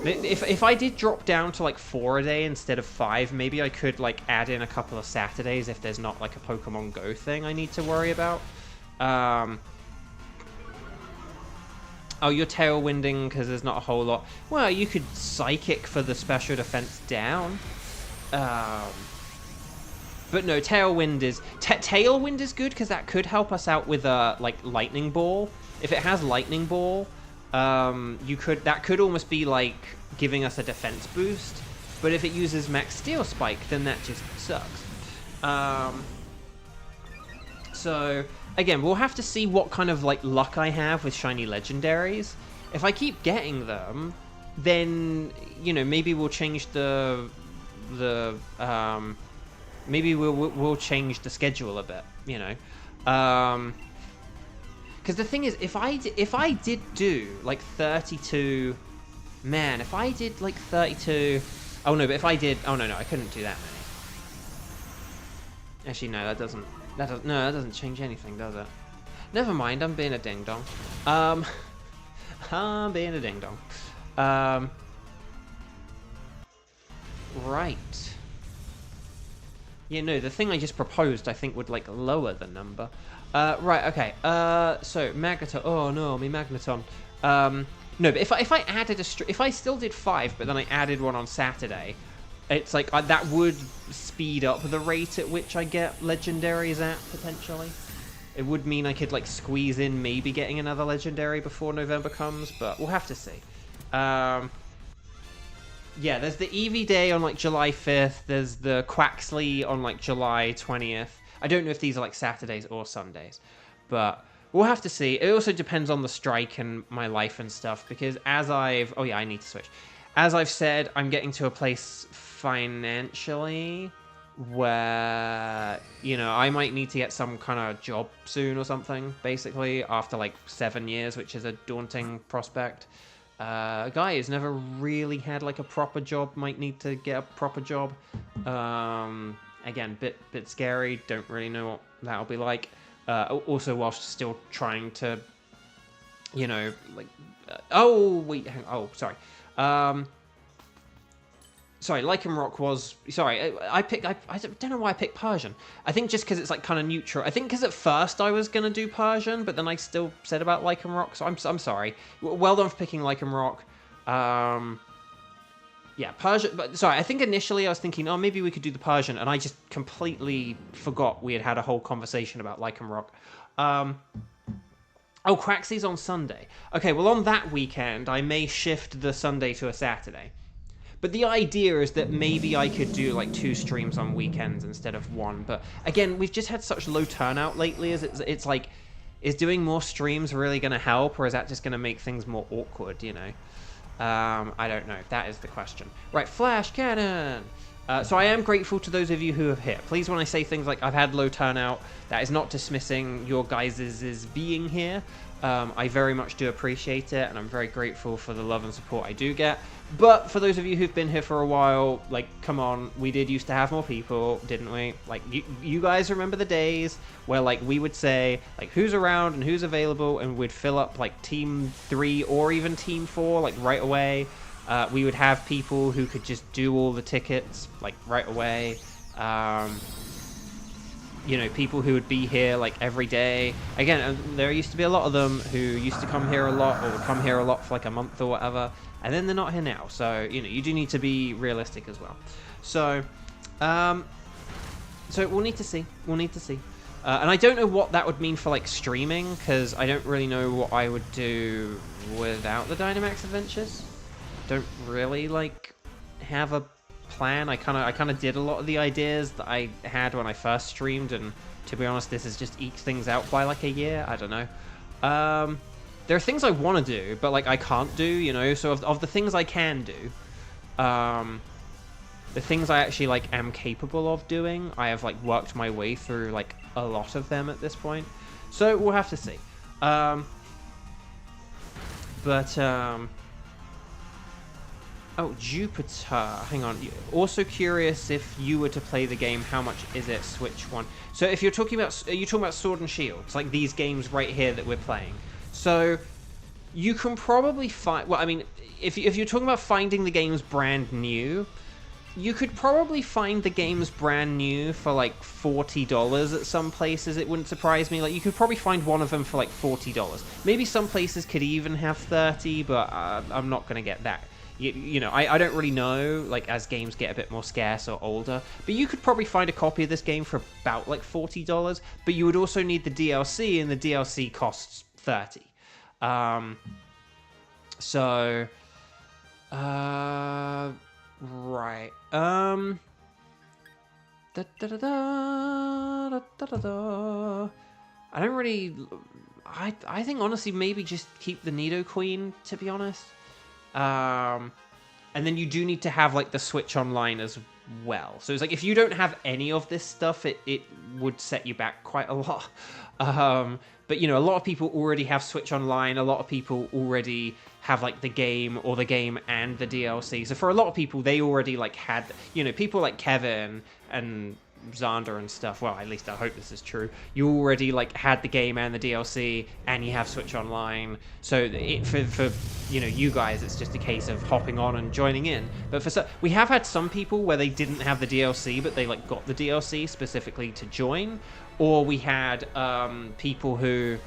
If I did drop down to, like, 4 a day instead of 5, maybe I could, like, add in a couple of Saturdays if there's not, like, a Pokemon Go thing I need to worry about. Oh, you're tailwinding because there's not a whole lot. Well, you could Psychic for the special defense down. But no, Tailwind is... Tailwind is good, because that could help us out with, like, Lightning Ball. If it has Lightning Ball, that could almost be, like, giving us a defense boost. But if it uses Max Steel Spike, then that just sucks. So, again, we'll have to see what kind of, like, luck I have with shiny legendaries. If I keep getting them, then, you know, maybe we'll change maybe we'll change the schedule a bit, you know, because the thing is, if I did do like 32, man, if I did like 32, oh no, but if I did, oh no, I couldn't do that many. Actually, no, that doesn't change anything, does it? Never mind, I'm being a ding dong. I'm being a ding dong. Right. Yeah, no, the thing I just proposed, I think, would, like, lower the number. Right, okay. So, Magneton. Oh, no, me Magneton. No, but if I added if I still did 5, but then I added one on Saturday, it's like, that would speed up the rate at which I get legendaries at, potentially. It would mean I could, like, squeeze in maybe getting another legendary before November comes, but we'll have to see. Yeah, there's the Eevee Day on, like, July 5th. There's the Quaxley on, like, July 20th. I don't know if these are, like, Saturdays or Sundays. But we'll have to see. It also depends on the strike and my life and stuff. Because as I've... Oh, yeah, I need to switch. As I've said, I'm getting to a place financially where, you know, I might need to get some kind of job soon or something, basically, after like 7 years, which is a daunting prospect. A guy who's never really had like a proper job might need to get a proper job. Again, bit scary. Don't really know what that'll be like. Also, whilst still trying to, you know, like, oh wait, sorry. Sorry, Lycan Rock was... Sorry, I don't know why I picked Persian. I think just because it's, like, kind of neutral. I think because at first I was going to do Persian, but then I still said about Lycan Rock, so I'm sorry. Well done for picking Lycan Rock. Yeah, Persian... But, sorry, I think initially I was thinking, oh, maybe we could do the Persian, and I just completely forgot we had a whole conversation about Lycan Rock. Oh, Craxy's on Sunday. Okay, well, on that weekend, I may shift the Sunday to a Saturday. But the idea is that maybe I could do like 2 streams on weekends instead of 1. But again, we've just had such low turnout lately. It's like, is doing more streams really going to help, or is that just going to make things more awkward, you know? I don't know. That is the question. Right, Flash Cannon! So I am grateful to those of you who have hit. Please, when I say things like I've had low turnout, that is not dismissing your guys' being here. I very much do appreciate it, and I'm very grateful for the love and support I do get. But for those of you who've been here for a while, like, come on, we did used to have more people, didn't we? Like, you guys remember the days where, like, we would say, like, who's around and who's available, and we'd fill up, like, Team 3 or even Team 4, like, right away. We would have people who could just do all the tickets, like, right away. You know, people who would be here, like, every day. Again, there used to be a lot of them who used to come here a lot, or would come here a lot for, like, a month or whatever. And then they're not here now. So, you know, you do need to be realistic as well. So, so we'll need to see. We'll need to see. And I don't know what that would mean for, like, streaming, because I don't really know what I would do without the Dynamax Adventures. Don't really, like, have a plan. I kind of did a lot of the ideas that I had when I first streamed, and to be honest, this has just eked things out by, like, a year. I don't know. There are things I want to do, but, like, I can't do, you know? So of the things I can do, the things I actually, like, am capable of doing, I have, like, worked my way through, like, a lot of them at this point. So we'll have to see. Oh, Jupiter. Hang on. Also curious, if you were to play the game, how much is it? Switch one. So if you're talking about... Are you talking about Sword and Shield? It's like these games right here that we're playing. So you can probably find... Well, I mean, if you're talking about finding the games brand new, you could probably find the games brand new for like $40 at some places. It wouldn't surprise me. Like, you could probably find one of them for like $40. Maybe some places could even have 30, but I'm not going to get that. You know, I don't really know, like, as games get a bit more scarce or older. But you could probably find a copy of this game for about, like, $40. But you would also need the DLC, and the DLC costs 30. Right. I don't really... I think, honestly, maybe just keep the Nidoqueen, to be honest. And then you do need to have, like, the Switch Online as well. So it's like, if you don't have any of this stuff, it would set you back quite a lot. But, you know, a lot of people already have Switch Online. A lot of people already have, like, the game or the game and the DLC. So for a lot of people, they already, like, had, you know, people like Kevin and Xander and stuff, well, at least I hope this is true, you already, like, had the game and the DLC, and you have Switch Online, so for you know, you guys, it's just a case of hopping on and joining in. But we have had some people where they didn't have the DLC, but they, like, got the DLC specifically to join, or we had people who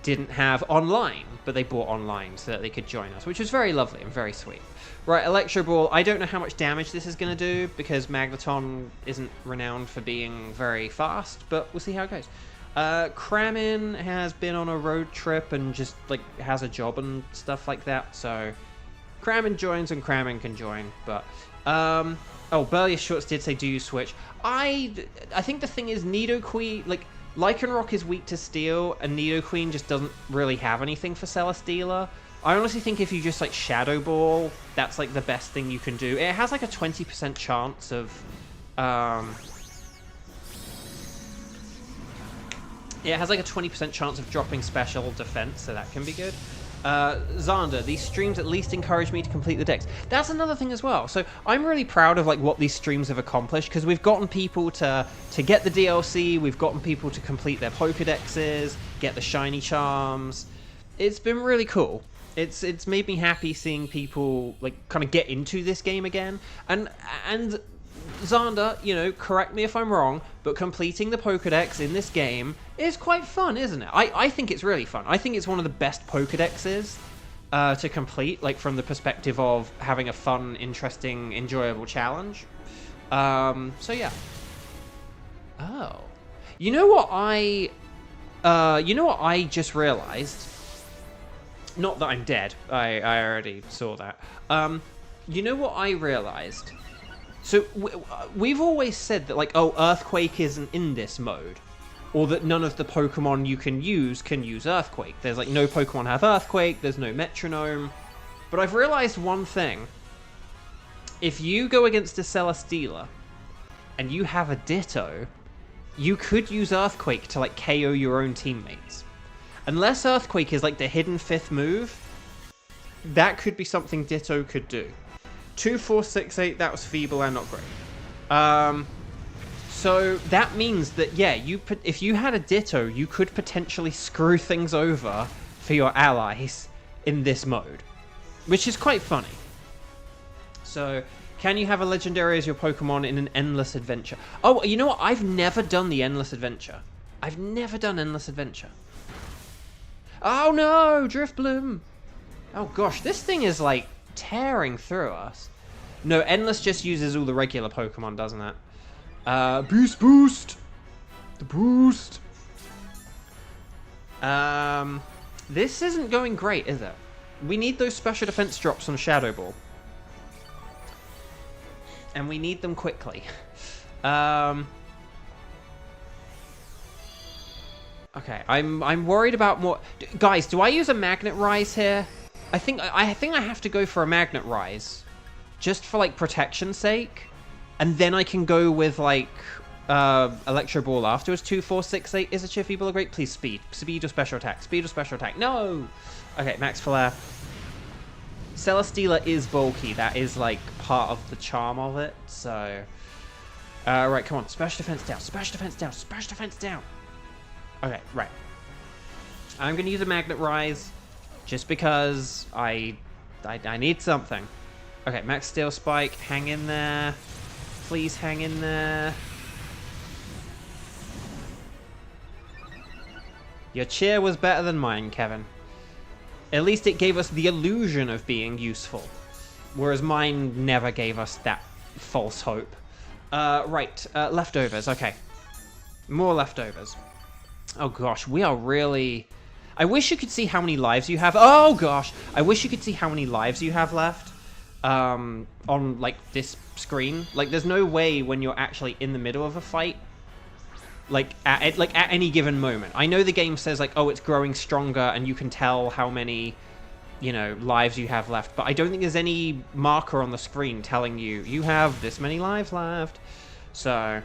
didn't have online, but they bought online so that they could join us, which was very lovely and very sweet. Right, Electro Ball. I don't know how much damage this is going to do, because Magneton isn't renowned for being very fast, but we'll see how it goes. Kramin has been on a road trip and just, like, has a job and stuff like that, so Kramin joins and Kramin can join, but... oh, Burlius Shorts did say, do you switch? I think the thing is, Nidoqueen, like, Lycanroc is weak to Steel, and Nidoqueen just doesn't really have anything for Celesteela. I honestly think if you just like Shadow Ball, that's like the best thing you can do. It has like a 20% chance of it has like a 20% chance of dropping special defense, so that can be good. Xander, these streams at least encourage me to complete the decks. That's another thing as well. So I'm really proud of like what these streams have accomplished, because we've gotten people to get the DLC, we've gotten people to complete their Pokedexes, get the shiny charms. It's been really cool. It's made me happy seeing people like kind of get into this game again. And Xander, you know, correct me if I'm wrong, but completing the Pokedex in this game is quite fun, isn't it? I think it's really fun. I think it's one of the best Pokedexes to complete, like from the perspective of having a fun, interesting, enjoyable challenge. So yeah. Oh. You know what I just realized? Not that I'm dead. I already saw that. You know what I realized? So we've always said that, like, oh, Earthquake isn't in this mode, or that none of the Pokemon you can use Earthquake. There's like no Pokemon have Earthquake. There's no Metronome. But I've realized one thing: if you go against a Celesteela and you have a Ditto, you could use Earthquake to like KO your own teammates. Unless Earthquake is like the hidden 5th move, that could be something Ditto could do. 2, 4, 6, 8, that was feeble and not great. So that means that, yeah, if you had a Ditto, you could potentially screw things over for your allies in this mode, which is quite funny. So, can you have a legendary as your Pokemon in an endless adventure? Oh, you know what? I've never done the endless adventure. I've never done endless adventure. Oh no, Driftbloom! Oh gosh, this thing is like tearing through us. No, endless just uses all the regular Pokemon, doesn't it? Boost! The boost! This isn't going great, is it? We need those special defense drops on Shadow Ball. And we need them quickly. Okay, I'm worried about more... Guys, do I use a Magnet Rise here? I think I have to go for a Magnet Rise. Just for, like, protection's sake. And then I can go with, like, Electro Ball afterwards. 2, 4, 6, 8. Is a Chiffy Ball great? Please, speed. Speed or special attack. Speed or special attack. No! Okay, Max Flare. Celesteela is bulky. That is, like, part of the charm of it. So... right, come on. Special defense down. Special defense down. Special defense down. Okay, right. I'm going to use a Magnet Rise. Just because I need something. Okay, Max Steel Spike, hang in there. Please hang in there. Your cheer was better than mine, Kevin. At least it gave us the illusion of being useful. Whereas mine never gave us that false hope. Right, leftovers, okay. More leftovers. Oh gosh, we are really... I wish you could see how many lives you have. Oh gosh, I wish you could see how many lives you have left on like this screen. Like, there's no way when you're actually in the middle of a fight, like at any given moment. I know the game says like, oh, it's growing stronger, and you can tell how many, you know, lives you have left. But I don't think there's any marker on the screen telling you have this many lives left. So.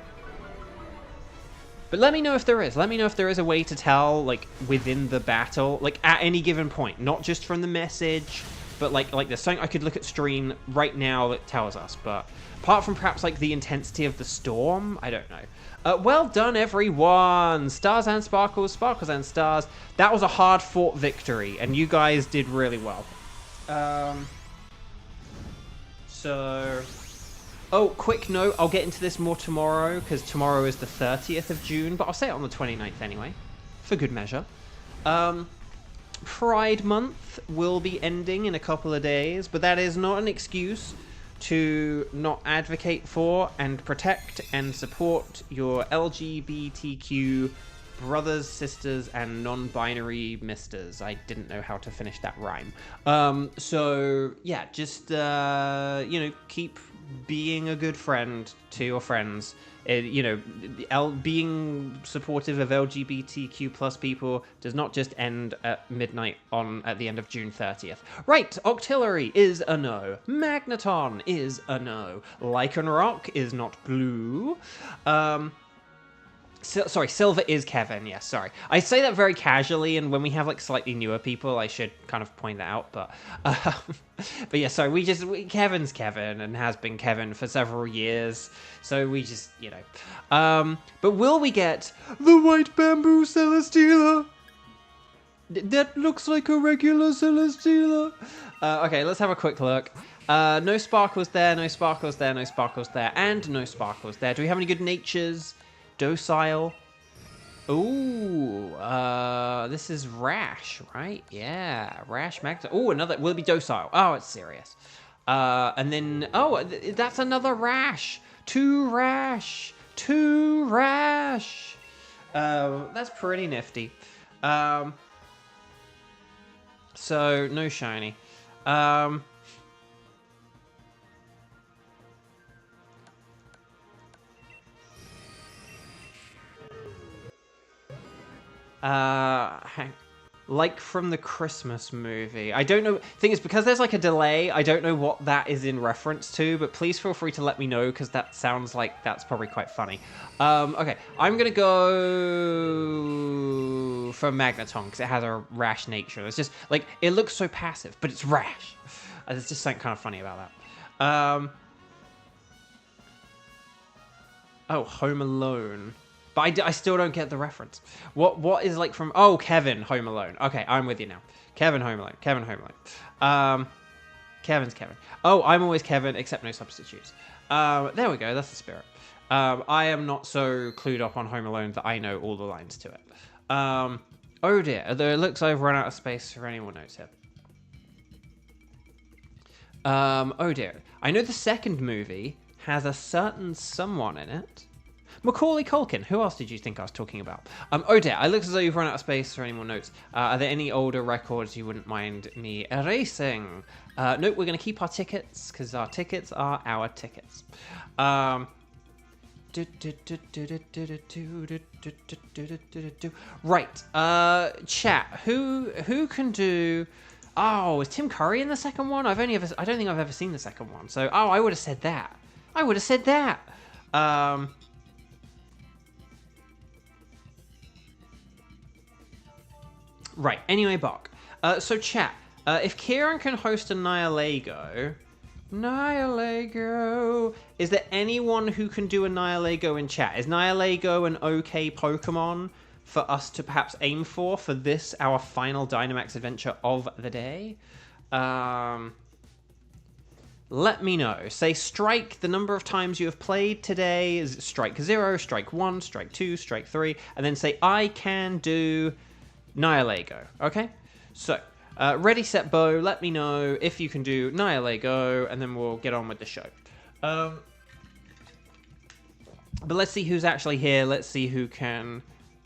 But let me know if there is. Let me know if there is a way to tell, like, within the battle, like, at any given point. Not just from the message, but, like there's something I could look at stream right now that tells us. But apart from perhaps, like, the intensity of the storm, I don't know. Well done, everyone! Stars and Sparkles, Sparkles and Stars. That was a hard-fought victory, and you guys did really well. So... Oh, quick note, I'll get into this more tomorrow, because tomorrow is the 30th of June, but I'll say it on the 29th anyway, for good measure. Pride Month will be ending in a couple of days, but that is not an excuse to not advocate for and protect and support your LGBTQ brothers, sisters, and non-binary misters. I didn't know how to finish that rhyme. So, yeah, just, you know, keep being a good friend to your friends, you know, being supportive of LGBTQ plus people does not just end at midnight at the end of June 30th. Right, Octillery is a no. Magneton is a no. Lycanroc is not blue. Sorry, Silver is Kevin. Yes, sorry. I say that very casually, and when we have like slightly newer people, I should kind of point that out. But yeah, sorry. Kevin's Kevin and has been Kevin for several years. So we just, you know. But will we get the white bamboo Celesteela? That looks like a regular Celesteela. Okay, let's have a quick look. No sparkles there. No sparkles there. No sparkles there. And no sparkles there. Do we have any good natures? Docile. Ooh, this is Rash, right? Yeah, Rash Magneton. Oh, another. Will it be Docile? Oh, it's serious. And then, oh, that's another Rash. Two Rash. That's pretty nifty. So, no shiny. Like from the Christmas movie. I don't know. Thing is, because there's like a delay, I don't know what that is in reference to, but please feel free to let me know, because that sounds like that's probably quite funny. Okay, I'm gonna go for Magneton, because it has a rash nature. It's just, like, it looks so passive, but it's rash. There's just something kind of funny about that. Oh, Home Alone. But I still don't get the reference. What is like from... Oh, Kevin, Home Alone. Okay, I'm with you now. Kevin, Home Alone. Kevin, Home Alone. Kevin's Kevin. Oh, I'm always Kevin, except no substitutes. There we go. That's the spirit. I am not so clued up on Home Alone that I know all the lines to it. Oh dear. It looks like I've run out of space for any more notes here. Oh dear. I know the second movie has a certain someone in it. Macaulay Culkin. Who else did you think I was talking about? Oh dear, it looks as though you've run out of space for any more notes. Are there any older records you wouldn't mind me erasing? Nope, we're going to keep our tickets, because our tickets are our tickets. Right, chat, who can do... Oh, is Tim Curry in the second one? I don't think I've ever seen the second one. So, oh, I would have said that. Right, anyway, Bach. So, chat, if Kieran can host a Nihilego... Is there anyone who can do a Nihilego in chat? Is Nihilego an okay Pokemon for us to perhaps aim for this, our final Dynamax adventure of the day? Let me know. Say strike the number of times you have played today. Is it strike 0, strike 1, strike 2, strike 3, and then say, I can do Nihilego. Okay? So, ready, set, bow. Let me know if you can do Nihilego, and then we'll get on with the show. But let's see who's actually here. Let's see who can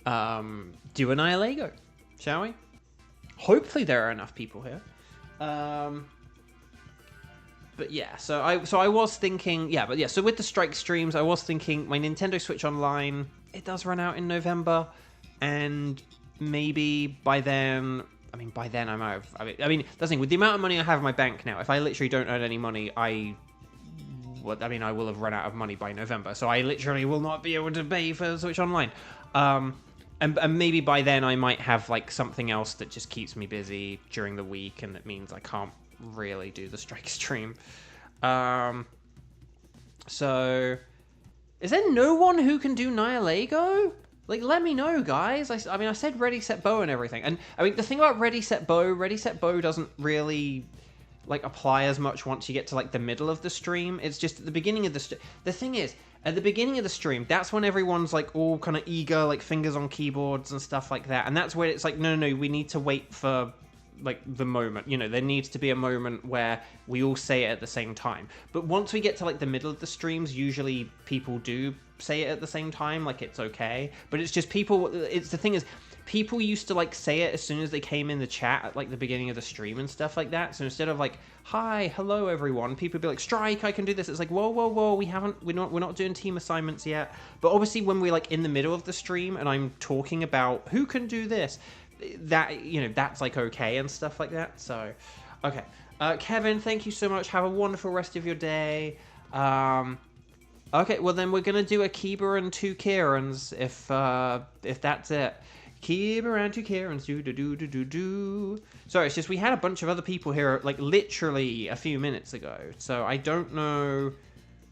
do a Nihilego, shall we? Hopefully there are enough people here. But yeah, so I was thinking, so with the Strike streams, I was thinking my Nintendo Switch Online, it does run out in November, and maybe by then I might have, that's the thing, with the amount of money I have in my bank now, if I literally don't earn any money, I will have run out of money by November, so I literally will not be able to pay for Switch Online. And maybe by then I might have like something else that just keeps me busy during the week, and that means I can't really do the Strike stream. So is there no one who can do Nihilego? Like, let me know, guys. I said ready, set, bow and everything. And I mean, the thing about ready, set, bow doesn't really like apply as much once you get to like the middle of the stream. It's just at the beginning of the thing is, at the beginning of the stream, that's when everyone's like all kind of eager, like fingers on keyboards and stuff like that. And that's where it's like, no, we need to wait for like the moment. You know, there needs to be a moment where we all say it at the same time. But once we get to like the middle of the streams, usually people do say it at the same time, like it's okay. But it's just the thing is, people used to like say it as soon as they came in the chat at like the beginning of the stream and stuff like that. So instead of like, hi, hello everyone, people would be like, Strike, I can do this. It's like, whoa, whoa, whoa, we're not doing team assignments yet. But obviously when we're like in the middle of the stream and I'm talking about who can do this, that, you know, that's like okay and stuff like that. So, okay. Kevin, thank you so much. Have a wonderful rest of your day. Okay, well then we're gonna do a Kiba and 2 Kierans if that's it. Kiba and 2 Kierans, do. Sorry, it's just we had a bunch of other people here like literally a few minutes ago, so I don't know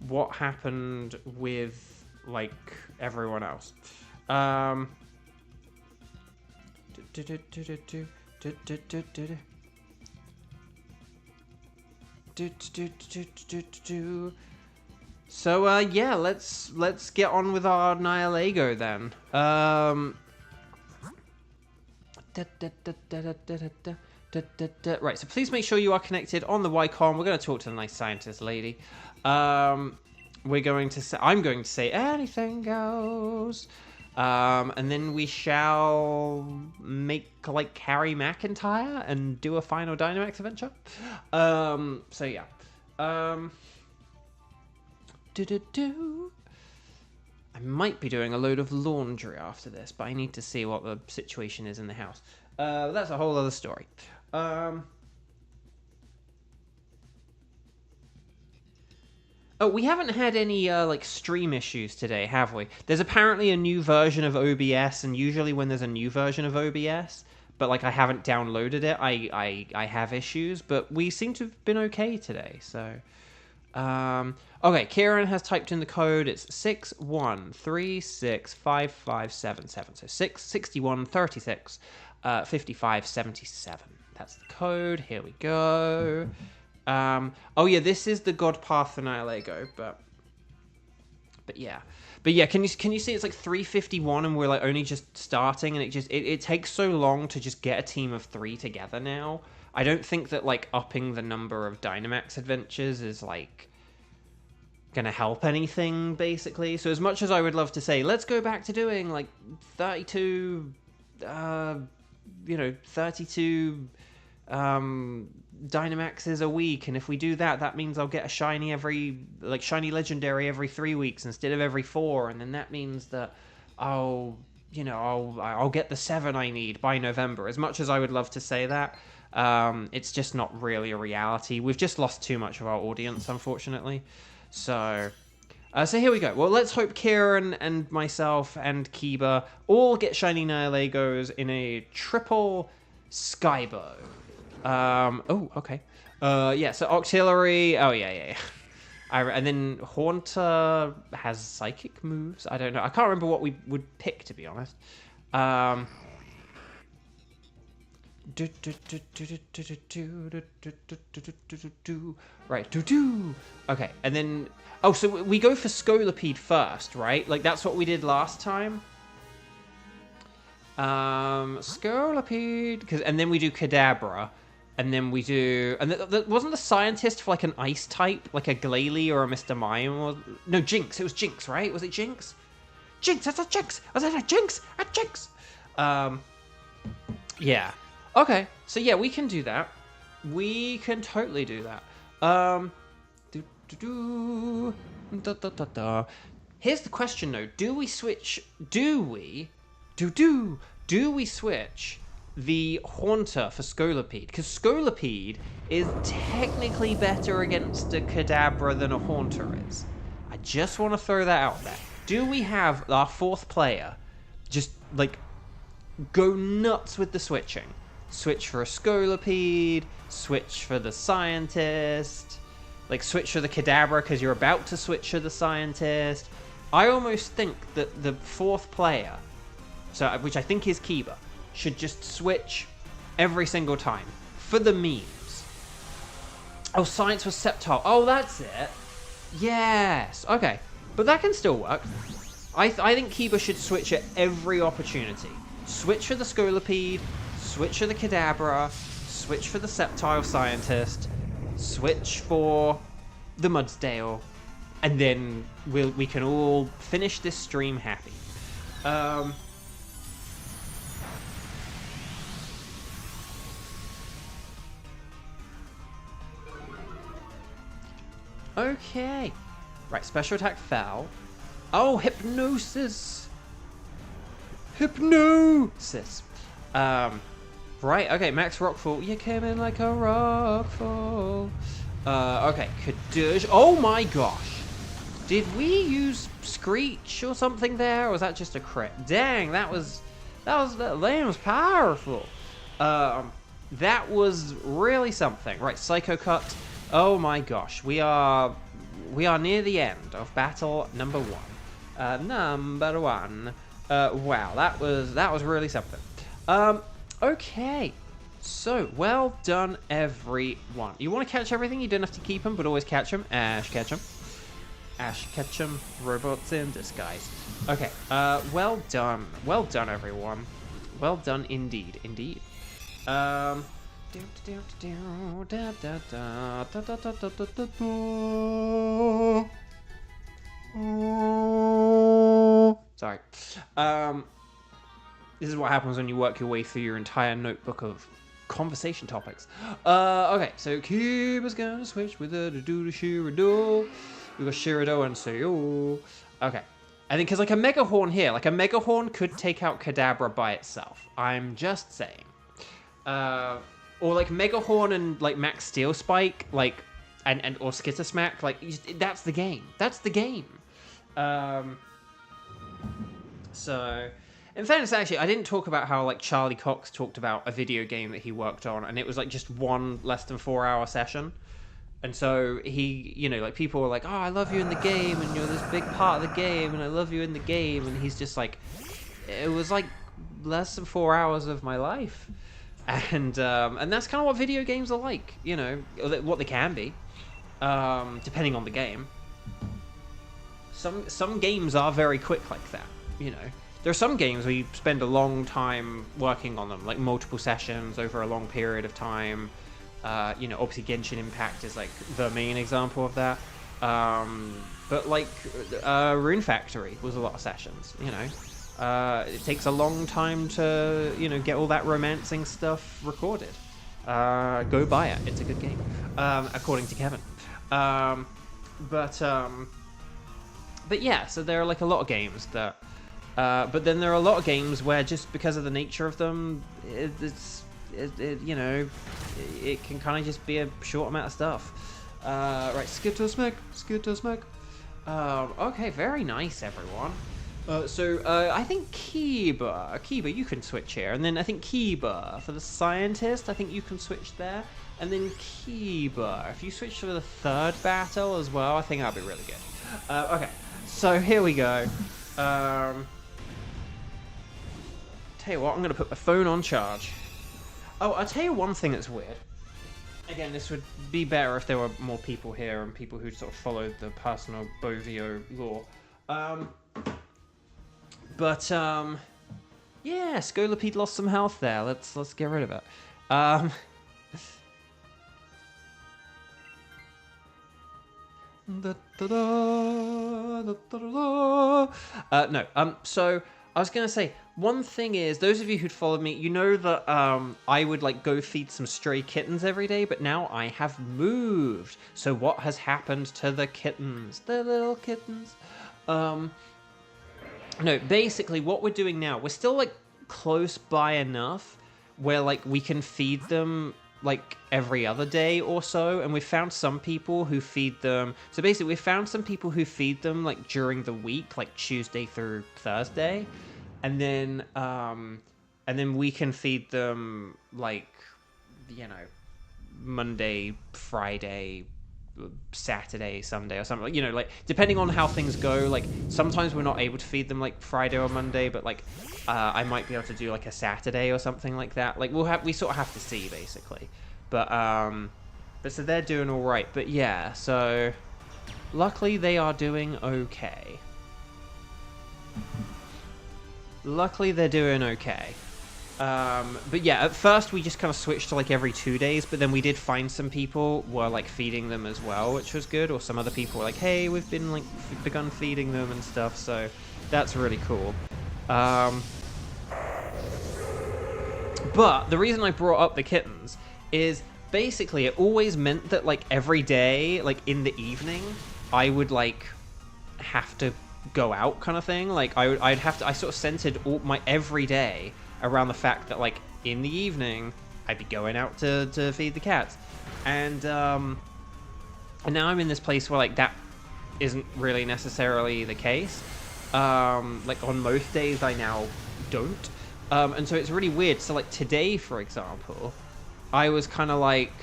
what happened with like everyone else. So yeah, let's get on with our Nihilego then. Right, so please make sure you are connected on the Wycom. We're going to talk to the nice scientist lady. We're going to say, I'm going to say anything goes. And then we shall make like Harry McIntyre and do a final Dynamax adventure. So yeah. I might be doing a load of laundry after this, but I need to see what the situation is in the house. That's a whole other story. Oh, we haven't had any like stream issues today, have we? There's apparently a new version of OBS, and usually when there's a new version of OBS, but like I haven't downloaded it, I have issues, but we seem to have been okay today, so... okay, Kieran has typed in the code. It's 61365577. So 6136 5577. That's the code. Here we go. Oh yeah, this is the God Path for Nihilego, but yeah. But yeah, can you see it's like 3:51 and we're like only just starting, and it takes so long to just get a team of 3 together now. I don't think that like upping the number of Dynamax adventures is like gonna help anything, basically. So as much as I would love to say, let's go back to doing like 32 Dynamaxes a week, and if we do that, that means I'll get a shiny shiny legendary every 3 weeks instead of every 4, and then that means that I'll get the 7 I need by November. As much as I would love to say that, it's just not really a reality. We've just lost too much of our audience, unfortunately. So here we go. Well, let's hope Kieran and myself and Kiba all get shiny Nihilegos in a triple Skybow. Oh, okay. Yeah, so Auxiliary. Oh, yeah. And then Haunter has psychic moves. I don't know. I can't remember what we would pick, to be honest. Right. Okay, and then... Oh, so we go for Scolipede first, right? Like, that's what we did last time. Scolipede... And then we do Kadabra. And then we do... And wasn't the scientist for, like, an ice type? Like a Glalie or a Mr. Mime? Or... No, Jinx. It was Jinx, right? Was it Jinx? Jinx! That's a Jinx! Was that a Jinx? A Jinx! Yeah. Okay. So, yeah, we can do that. We can totally do that. Here's the question, though. Do we switch... Do we switch the Haunter for Scolipede? Because Scolipede is technically better against a Kadabra than a Haunter is. I just want to throw that out there. Do we have our 4th player just, like, go nuts with the switching? Switch for a Scolipede, switch for the Scientist, like switch for the Kadabra because you're about to switch for the Scientist. I almost think that the 4th player, which I think is Kiba, should just switch every single time for the memes. Oh, Science was Sceptile. Oh, that's it. Yes. Okay. But that can still work. I think Kiba should switch at every opportunity. Switch for the Scolipede, switch for the Kadabra, switch for the Sceptile Scientist, switch for the Mudsdale, and then we can all finish this stream happy. Okay. Right, special attack fell. Oh, hypnosis. Hypnosis. Right, okay, max rockfall. You came in like a rockfall. Okay, Kadoosh. Oh my gosh. Did we use Screech or something there, or was that just a crit? Dang, that lane was powerful. That was really something. Right, Psycho Cut. Oh my gosh, we are near the end of battle number 1. Wow, that was really something. Okay. So, well done, everyone. You want to catch everything? You don't have to keep them, but always catch them. Ash, catch them. Ash, catch them. Robots in disguise. Okay, well done. Well done, everyone. Well done, indeed. Indeed. Sorry. This is what happens when you work your way through your entire notebook of conversation topics. Okay, so Kiba's gonna switch with the do Shirado. We got Shirado and Sayo. Okay. I think because like a Mega Horn here, like a Mega Horn could take out Kadabra by itself. I'm just saying. Or like Mega Horn and like Max Steel Spike, like or Skittersmack, like that's the game. That's the game. So, in fairness, actually, I didn't talk about how like Charlie Cox talked about a video game that he worked on, and it was like just one less than 4-hour session. And so he, you know, like people were like, "Oh, I love you in the game, and you're this big part of the game, and I love you in the game," and he's just like, it was like less than 4 hours of my life. And that's kind of what video games are like, you know, what they can be, depending on the game. Some games are very quick like that, you know. There are some games where you spend a long time working on them, like multiple sessions over a long period of time. You know, obviously Genshin Impact is like the main example of that. But like Rune Factory was a lot of sessions, you know. It takes a long time to, you know, get all that romancing stuff recorded. Go buy it. It's a good game, according to Kevin. But yeah, so there are like a lot of games that, but then there are a lot of games where just because of the nature of them, you know, it can kind of just be a short amount of stuff. Right, Skittersmack. Okay, very nice, everyone. So I think Kiba, you can switch here, and then I think Kiba for the scientist, I think you can switch there, and then Kiba, if you switch to the third battle as well, I think that'll be really good. Okay, so here we go. Tell you what, I'm gonna put my phone on charge. Oh, I'll tell you one thing that's weird. Again, this would be better if there were more people here and people who sort of followed the personal Bovio lore. But yeah, Scolipede lost some health there. Let's get rid of it. No. So I was gonna say one thing is, those of you who'd followed me, you know that I would like go feed some stray kittens every day, but now I have moved. So what has happened to the kittens? The little kittens. No, basically what we're doing now, we're still like close by enough where like we can feed them like every other day or so, and we found some people who feed them. So basically we found some people who feed them like during the week, like Tuesday through Thursday, and then we can feed them like, you know, Monday, Friday, Saturday, Sunday, or something, you know, like depending on how things go. Like sometimes we're not able to feed them like Friday or Monday, but like I might be able to do like a Saturday or something like that. Like we sort of have to see basically, but so they're doing all right. But yeah, so luckily they are doing okay. Luckily they're doing okay. But yeah, at first we just kind of switched to like every 2 days, but then we did find some people were like feeding them as well, which was good. Or some other people were like, hey, we've been like begun feeding them and stuff, so that's really cool. But the reason I brought up the kittens is basically it always meant that like every day, like in the evening, I would like have to go out kind of thing. Like I'd have to, I sort of centered all my every day around the fact that like in the evening I'd be going out to feed the cats. And now I'm in this place where like that isn't really necessarily the case. Like on most days I now don't. And so it's really weird. So like today, for example, I was kind of like,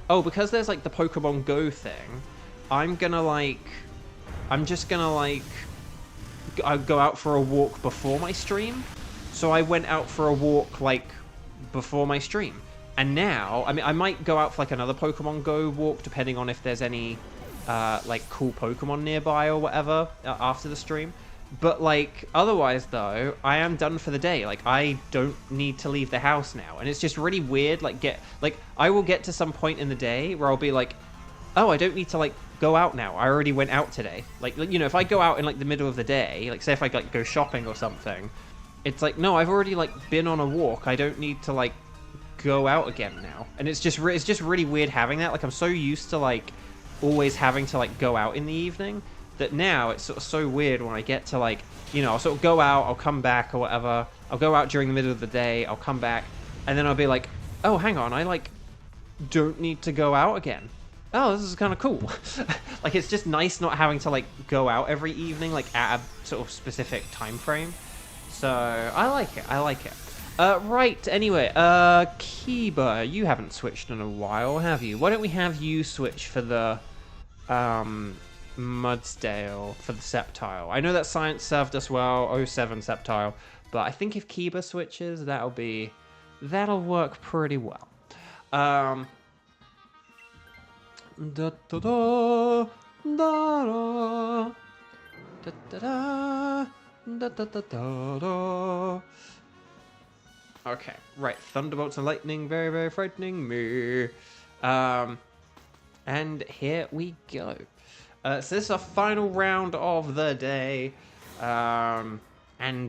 oh, because there's like the Pokemon Go thing, I'm just gonna like go out for a walk before my stream. So I went out for a walk like before my stream. And now, I mean, I might go out for like another Pokemon Go walk depending on if there's any like cool Pokemon nearby or whatever after the stream. But like otherwise though, I am done for the day. Like I don't need to leave the house now. And it's just really weird, like I will get to some point in the day where I'll be like, oh, I don't need to like go out now. I already went out today. Like, you know, if I go out in like the middle of the day, like say if I like go shopping or something, it's like, no, I've already like been on a walk. I don't need to like go out again now. And it's just really weird having that. Like I'm so used to like always having to like go out in the evening that now it's sort of so weird when I get to like, you know, I'll sort of go out, I'll come back or whatever. I'll go out during the middle of the day, I'll come back, and then I'll be like, oh, hang on, I like don't need to go out again. Oh, this is kind of cool. Like it's just nice not having to like go out every evening, like at a sort of specific time frame. So I like it. Right, anyway, Kiba, you haven't switched in a while, have you? Why don't we have you switch for the Mudsdale for the Sceptile? I know that Science served us well, 07 Sceptile, but I think if Kiba switches, that'll work pretty well. Da da da da da da da da da da da. Okay, right. Thunderbolts and lightning, very, very frightening me. And here we go. So this is our final round of the day. And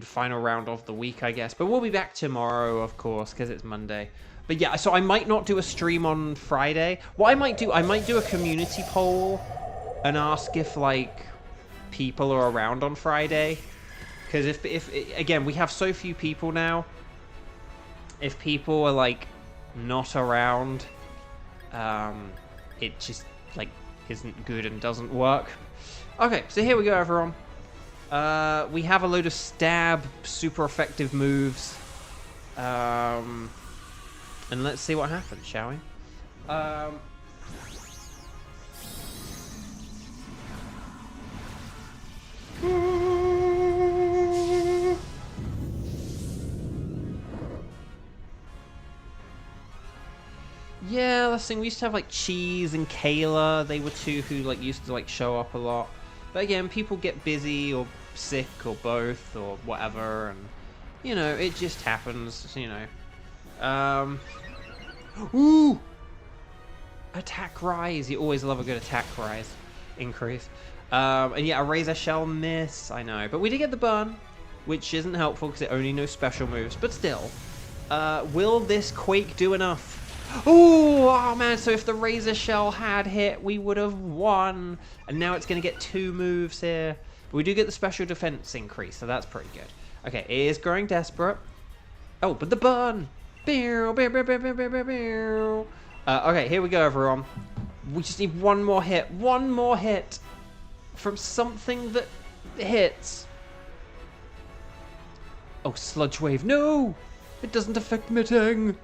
final round of the week, I guess. But we'll be back tomorrow, of course, because it's Monday. But yeah, so I might not do a stream on Friday. What I might do a community poll and ask if, like, people are around on Friday. Because if again, we have so few people now. If people are, like, not around, it just, like, isn't good and doesn't work. Okay, so here we go, everyone. We have a load of stab, super effective moves. And let's see what happens, shall we? Yeah, that's the thing. We used to have like Cheese and Kayla. They were two who like used to like show up a lot. But again, people get busy or sick or both or whatever, and you know, it just happens, you know. Ooh! Attack rise. You always love a good attack rise increase. And yeah, a Razor Shell miss, I know. But we did get the burn, which isn't helpful because it only knows special moves. But still, will this Quake do enough? Ooh, oh man, so if the Razor Shell had hit, we would have won. And now it's going to get 2 moves here. But we do get the special defense increase, so that's pretty good. Okay, it is growing desperate. Oh, but the burn! Okay, here we go, everyone. We just need one more hit. One more hit from something that hits. Oh, Sludge Wave. No! It doesn't affect Metang.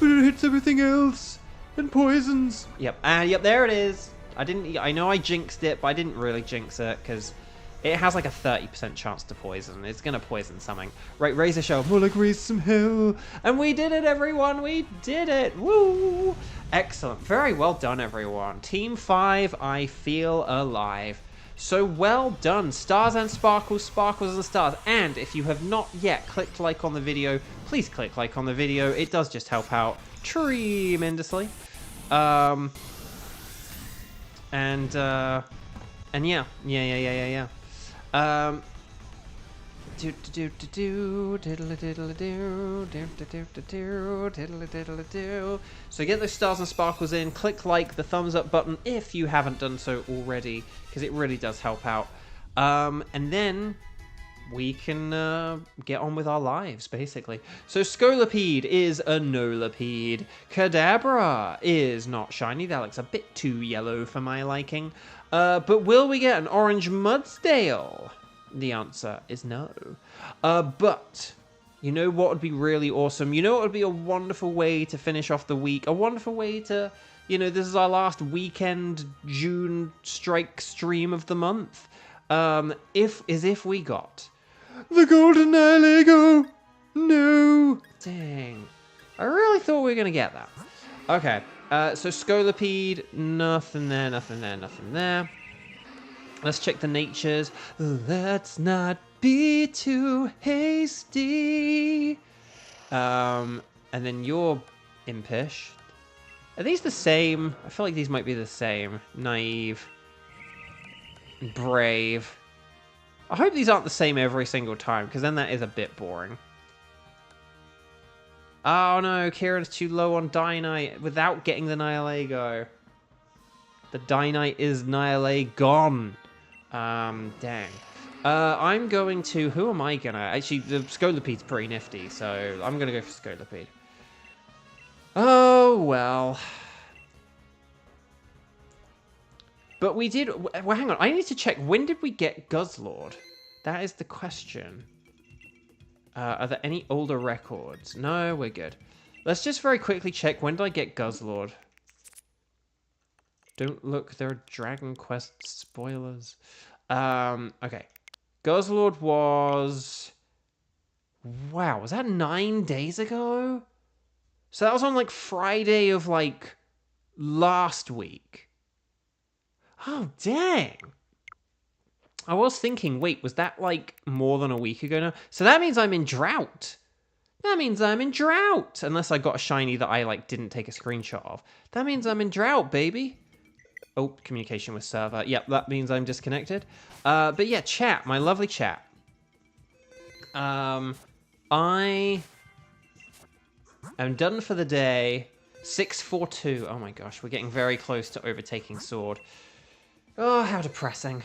But it hits everything else. And poisons. Yep, yep, there it is. I know I jinxed it, but I didn't really jinx it, because it has like a 30% chance to poison. It's going to poison something. Right, Razor Shell. More like raise some hell. And we did it, everyone. We did it. Woo! Excellent. Very well done, everyone. Team 5, I feel alive. So well done. Stars and sparkles, sparkles and stars. And if you have not yet clicked like on the video, please click like on the video. It does just help out tremendously. And yeah. So get those stars and sparkles in. Click like, the thumbs up button if you haven't done so already, because it really does help out. And then we can get on with our lives, basically. So Scolipede is a Nolapede. Kadabra is not shiny. That looks a bit too yellow for my liking. But will we get an orange Mudsdale? The answer is no. But you know what would be really awesome? You know what would be a wonderful way to finish off the week? A wonderful way to, this is our last weekend June strike stream of the month. If we got the Golden Lego. No. Dang. I really thought we were going to get that. Okay. So Scolipede, nothing there, nothing there, nothing there. Let's check the natures. Let's not be too hasty. And then you're impish. Are these the same? I feel like these might be the same. Naive. Brave. I hope these aren't the same every single time, because then that is a bit boring. Oh no, Kieran's too low on Dynite without getting the Nihilego. The Dynite is Nihilego. Dang. I'm going to... Who am I gonna... Actually, the Scolipede's pretty nifty, so I'm gonna go for Scolipede. Oh, well. But we did... Well, hang on. I need to check. When did we get Guzzlord? That is the question. Are there any older records? No, we're good. Let's just very quickly check. When did I get Guzzlord? Don't look. There are Dragon Quest spoilers. Okay. Guzzlord was... Wow, was that 9 days ago? So that was on, like, Friday of, like, last week. Oh, dang. I was thinking, wait, was that, like, more than a week ago now? So that means I'm in drought. That means I'm in drought. Unless I got a shiny that I, like, didn't take a screenshot of. That means I'm in drought, baby. Oh, communication with server. Yep, that means I'm disconnected. But yeah, chat, my lovely chat. I am done for the day. 642. Oh my gosh, we're getting very close to overtaking Sword. Oh, how depressing.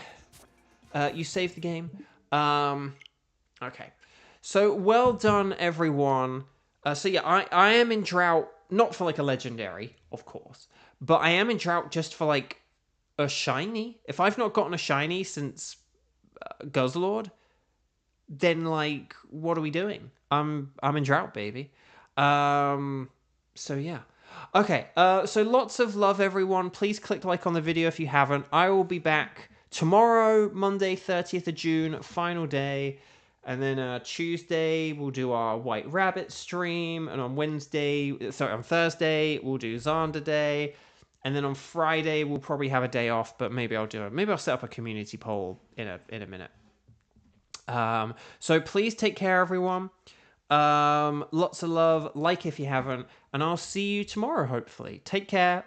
You saved the game. Okay. So, well done, everyone. So yeah, I am in drought, not for like a legendary, of course. But I am in drought just for like a shiny. If I've not gotten a shiny since Guzzlord, then like, what are we doing? I'm in drought, baby. So yeah. Okay, so lots of love, everyone. Please click like on the video if you haven't. I will be back tomorrow, Monday, 30th of June, final day. And then Tuesday, we'll do our White Rabbit stream. And on Thursday, we'll do Xander Day. And then on Friday, we'll probably have a day off, but maybe I'll set up a community poll in a minute. So please take care, everyone. Lots of love, like if you haven't, and I'll see you tomorrow, hopefully. Take care.